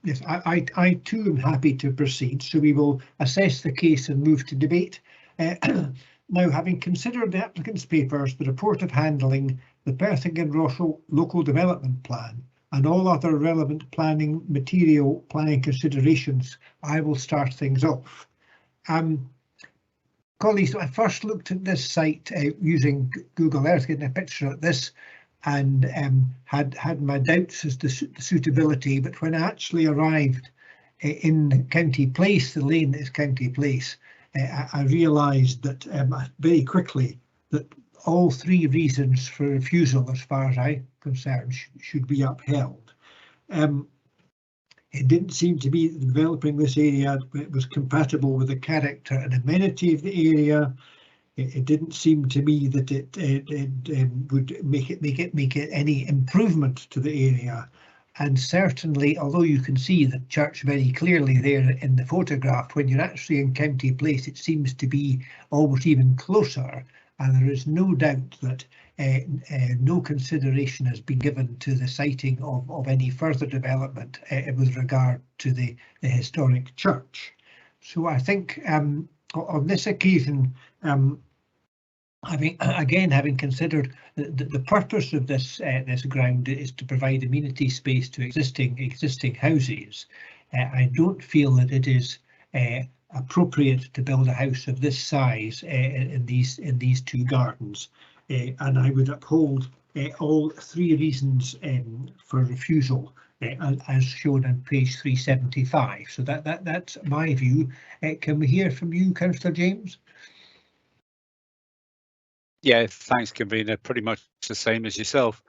Yes, I too am happy to proceed. So we will assess the case and move to debate. Now, having considered the applicant's papers, the report of handling, the Perth and Kinross local development plan, and all other relevant planning considerations, I will start things off. Colleagues, I first looked at this site using Google Earth, getting a picture of this, and had my doubts as to the suitability, but when I actually arrived in County Place, the lane that is County Place, I realised that very quickly that all 3 reasons for refusal, as far as I'm concerned, should be upheld. It didn't seem to be that developing this area was compatible with the character and amenity of the area. It didn't seem to me that it would make it any improvement to the area. And certainly, although you can see the church very clearly there in the photograph, when you're actually in County Place, it seems to be almost even closer. And there is no doubt that no consideration has been given to the siting of any further development with regard to the historic church. So I think on this occasion, having considered the purpose of this ground is to provide amenity space to existing houses, I don't feel that it is appropriate to build a house of this size in these 2 gardens, and I would uphold all three reasons for refusal as shown on page 375. So that's my view. Can we hear from you, Councillor James? Yeah, thanks, convener. Pretty much the same as yourself.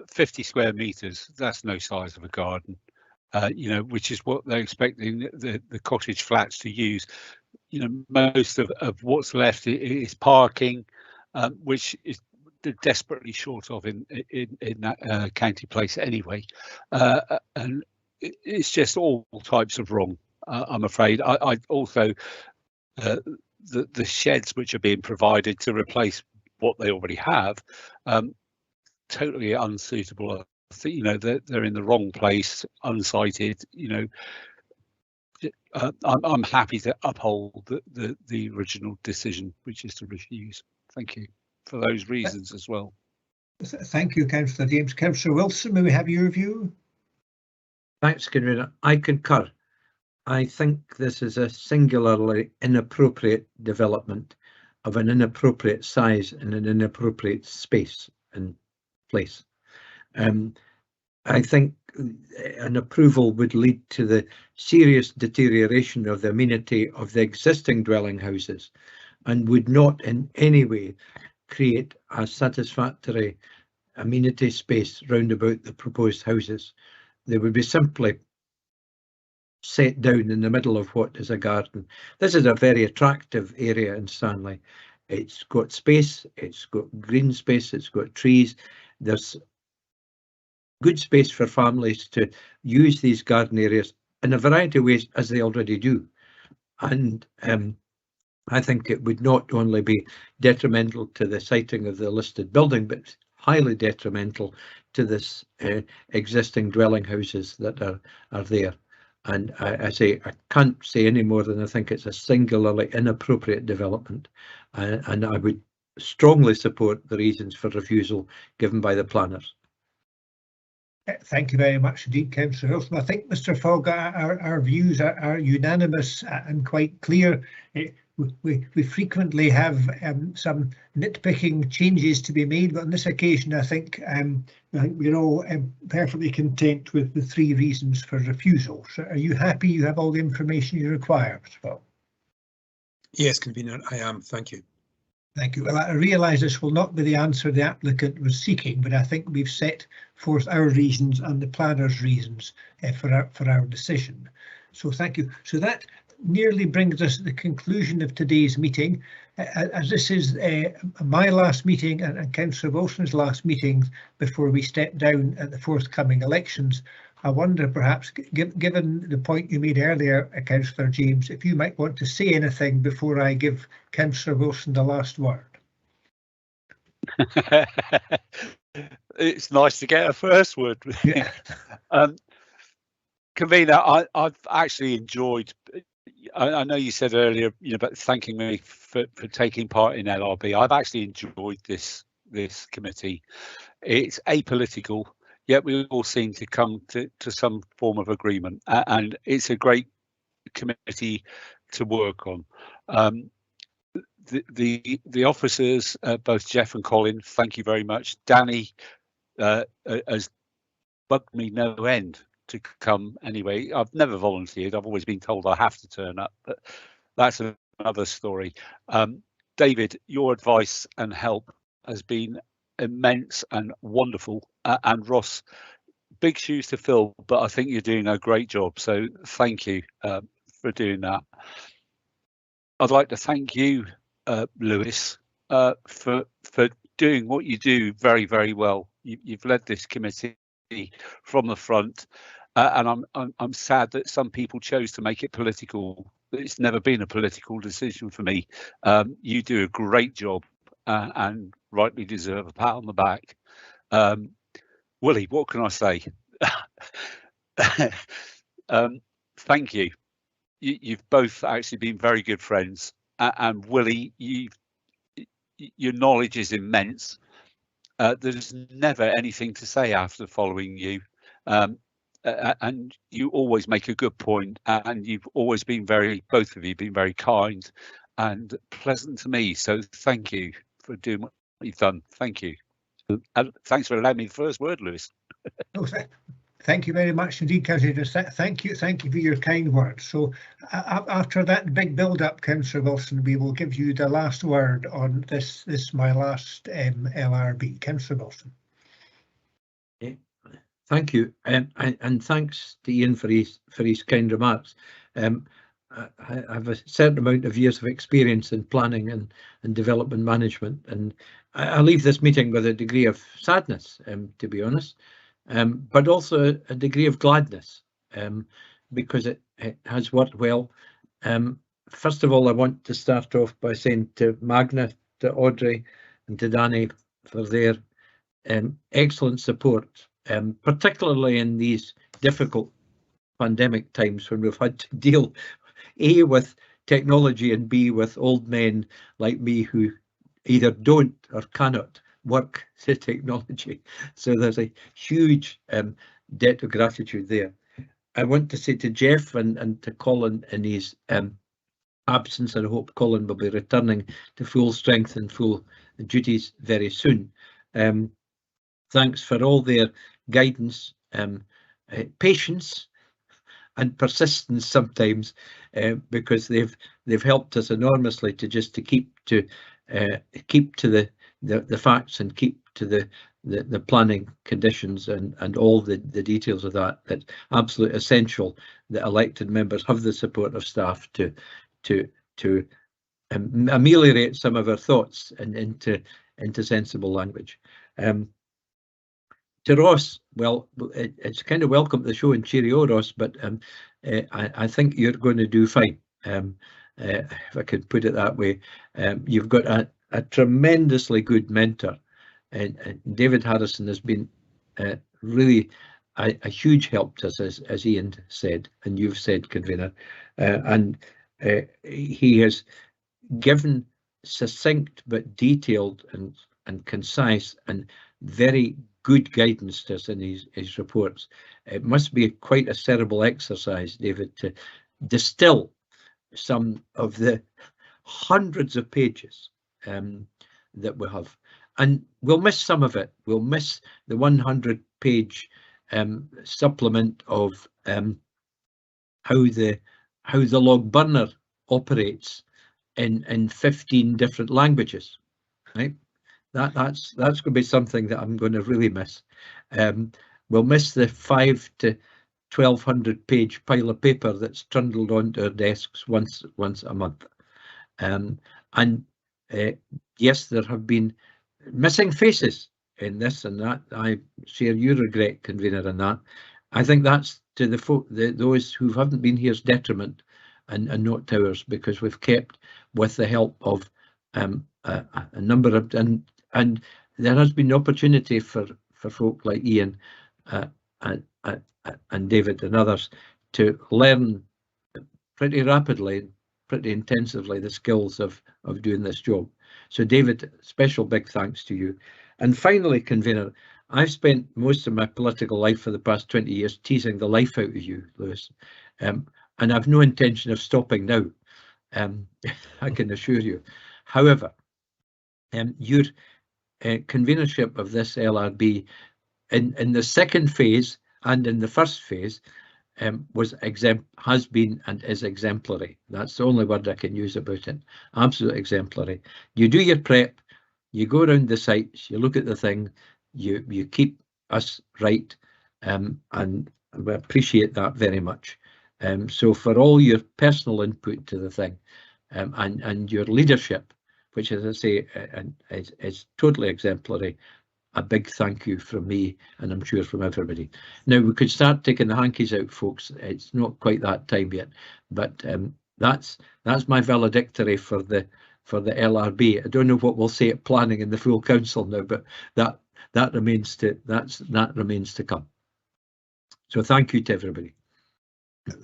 50 square metres, that's no size of a garden, you know, which is what they're expecting the cottage flats to use. You know, most of what's left is parking, which is desperately short of in that county place anyway. And it's just all types of wrong, I'm afraid. I also, the sheds which are being provided to replace what they already have, totally unsuitable. I think, you know, they're in the wrong place, unsighted. You know, I'm happy to uphold the original decision, which is to refuse. Thank you for those reasons as well. Thank you, Councillor James. Councillor Wilson, may we have your view? Thanks, convener. I concur. I think this is a singularly inappropriate development of an inappropriate size in an inappropriate space and place. I think an approval would lead to the serious deterioration of the amenity of the existing dwelling houses and would not in any way create a satisfactory amenity space round about the proposed houses. They would be simply set down in the middle of what is a garden. This is a very attractive area in Stanley. It's got space, it's got green space, it's got trees. There's good space for families to use these garden areas in a variety of ways, as they already do. And I think it would not only be detrimental to the siting of the listed building, but highly detrimental to this existing dwelling houses that are there. And I can't say any more than I think it's a singularly inappropriate development, and I would strongly support the reasons for refusal given by the planners. Thank you very much indeed, Councillor Wilson. I think, Mr. Fogg, our views are unanimous and quite clear. We frequently have some nitpicking changes to be made, but on this occasion I think we're all perfectly content with the three reasons for refusal. So are you happy you have all the information you require, Mr. Fogg? Yes, convener, I am. Thank you. Thank you. Well, I realise this will not be the answer the applicant was seeking, but I think we've set forth our reasons and the planner's reasons for our decision. So thank you. So that nearly brings us to the conclusion of today's meeting. As this is my last meeting and Councillor Wilson's last meeting before we step down at the forthcoming elections, I wonder perhaps, given the point you made earlier, Councillor James, if you might want to say anything before I give Councillor Wilson the last word. It's nice to get a first word. Yeah. Convener, I've actually enjoyed. I know you said earlier, you know, about thanking me for taking part in LRB. I've actually enjoyed this committee. It's apolitical, yet we all seem to come to some form of agreement, and it's a great committee to work on. The officers, both Jeff and Colin, thank you very much. Danny has bugged me no end to come anyway. I've never volunteered. I've always been told I have to turn up, but that's another story. David, your advice and help has been immense and wonderful. And Ross, big shoes to fill, but I think you're doing a great job. So thank you for doing that. I'd like to thank you, Lewis, for doing what you do very, very well. You've led this committee from the front, and I'm sad that some people chose to make it political. It's never been a political decision for me. You do a great job and rightly deserve a pat on the back. Willie, what can I say? Thank you. You've both actually been very good friends, and Willie, your knowledge is immense. There's never anything to say after following you, and you always make a good point, and you've always been both of you been very kind and pleasant to me. So thank you for doing what you've done. Thank you. Thanks for allowing me the first word, Lewis. Oh, thank you very much indeed, Councillor. Thank you for your kind words. So after that big build-up, Councillor Wilson, we will give you the last word on this my last LRB. Councillor Wilson. Thank you, and thanks to Ian for his kind remarks. I have a certain amount of years of experience in planning and development management, and I leave this meeting with a degree of sadness, to be honest, but also a degree of gladness, because it has worked well. First of all, I want to start off by saying to Magna, to Audrey and to Danny for their excellent support, particularly in these difficult pandemic times when we've had to deal A, with technology, and B, with old men like me who either don't or cannot work the technology. So there's a huge debt of gratitude there. I want to say to Jeff and to Colin in his absence, and I hope Colin will be returning to full strength and full duties very soon. Thanks for all their guidance, patience and persistence sometimes, because they've helped us enormously to keep to the facts and keep to the planning conditions and all the details of that. That's absolutely essential that elected members have the support of staff to ameliorate some of our thoughts and into sensible language. To Ross, well, it's kind of welcome to the show and cheerio, Ross, but I think you're going to do fine, if I could put it that way. You've got a tremendously good mentor, and David Harrison has been really a huge help to us, as Ian said, and you've said, Convener, and he has given succinct but detailed and concise and very good guidance to us in his reports. It must be quite a cerebral exercise, David, to distill some of the hundreds of pages that we have. And we'll miss some of it. We'll miss the 100-page supplement of how the log burner operates in 15 different languages, right? That's going to be something that I'm going to really miss. We'll miss the 500 to 1200-page pile of paper that's trundled onto our desks once a month. Yes, there have been missing faces in this and that. I share your regret, Convener, in that. I think that's to those who haven't been here's detriment and not to ours, because we've kept with the help of a number of and there has been opportunity for folk like Ian and David and others to learn pretty rapidly, pretty intensively the skills of doing this job. So David, special big thanks to you. And finally, Convener, I've spent most of my political life for the past 20 years teasing the life out of you, Lewis, and I've no intention of stopping now, I can assure you. However, your convenership of this LRB in the second phase and in the first phase has been and is exemplary. That's the only word I can use about it. Absolutely exemplary. You do your prep, you go around the sites, you look at the thing, you keep us right, and we appreciate that very much. So for all your personal input to the thing, and your leadership, which, as I say, is totally exemplary, a big thank you from me, and I'm sure from everybody. Now we could start taking the hankies out, folks. It's not quite that time yet, but that's my valedictory for the LRB. I don't know what we'll say at planning in the full council now, but that remains to come. So thank you to everybody.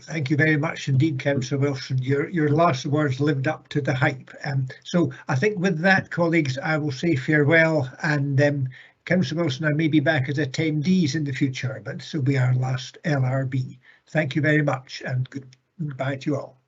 Thank you very much indeed, Councillor Wilson. Your last words lived up to the hype. So I think with that, colleagues, I will say farewell, and Councillor Wilson, I may be back as attendees in the future, but this will be our last LRB. Thank you very much, and goodbye to you all.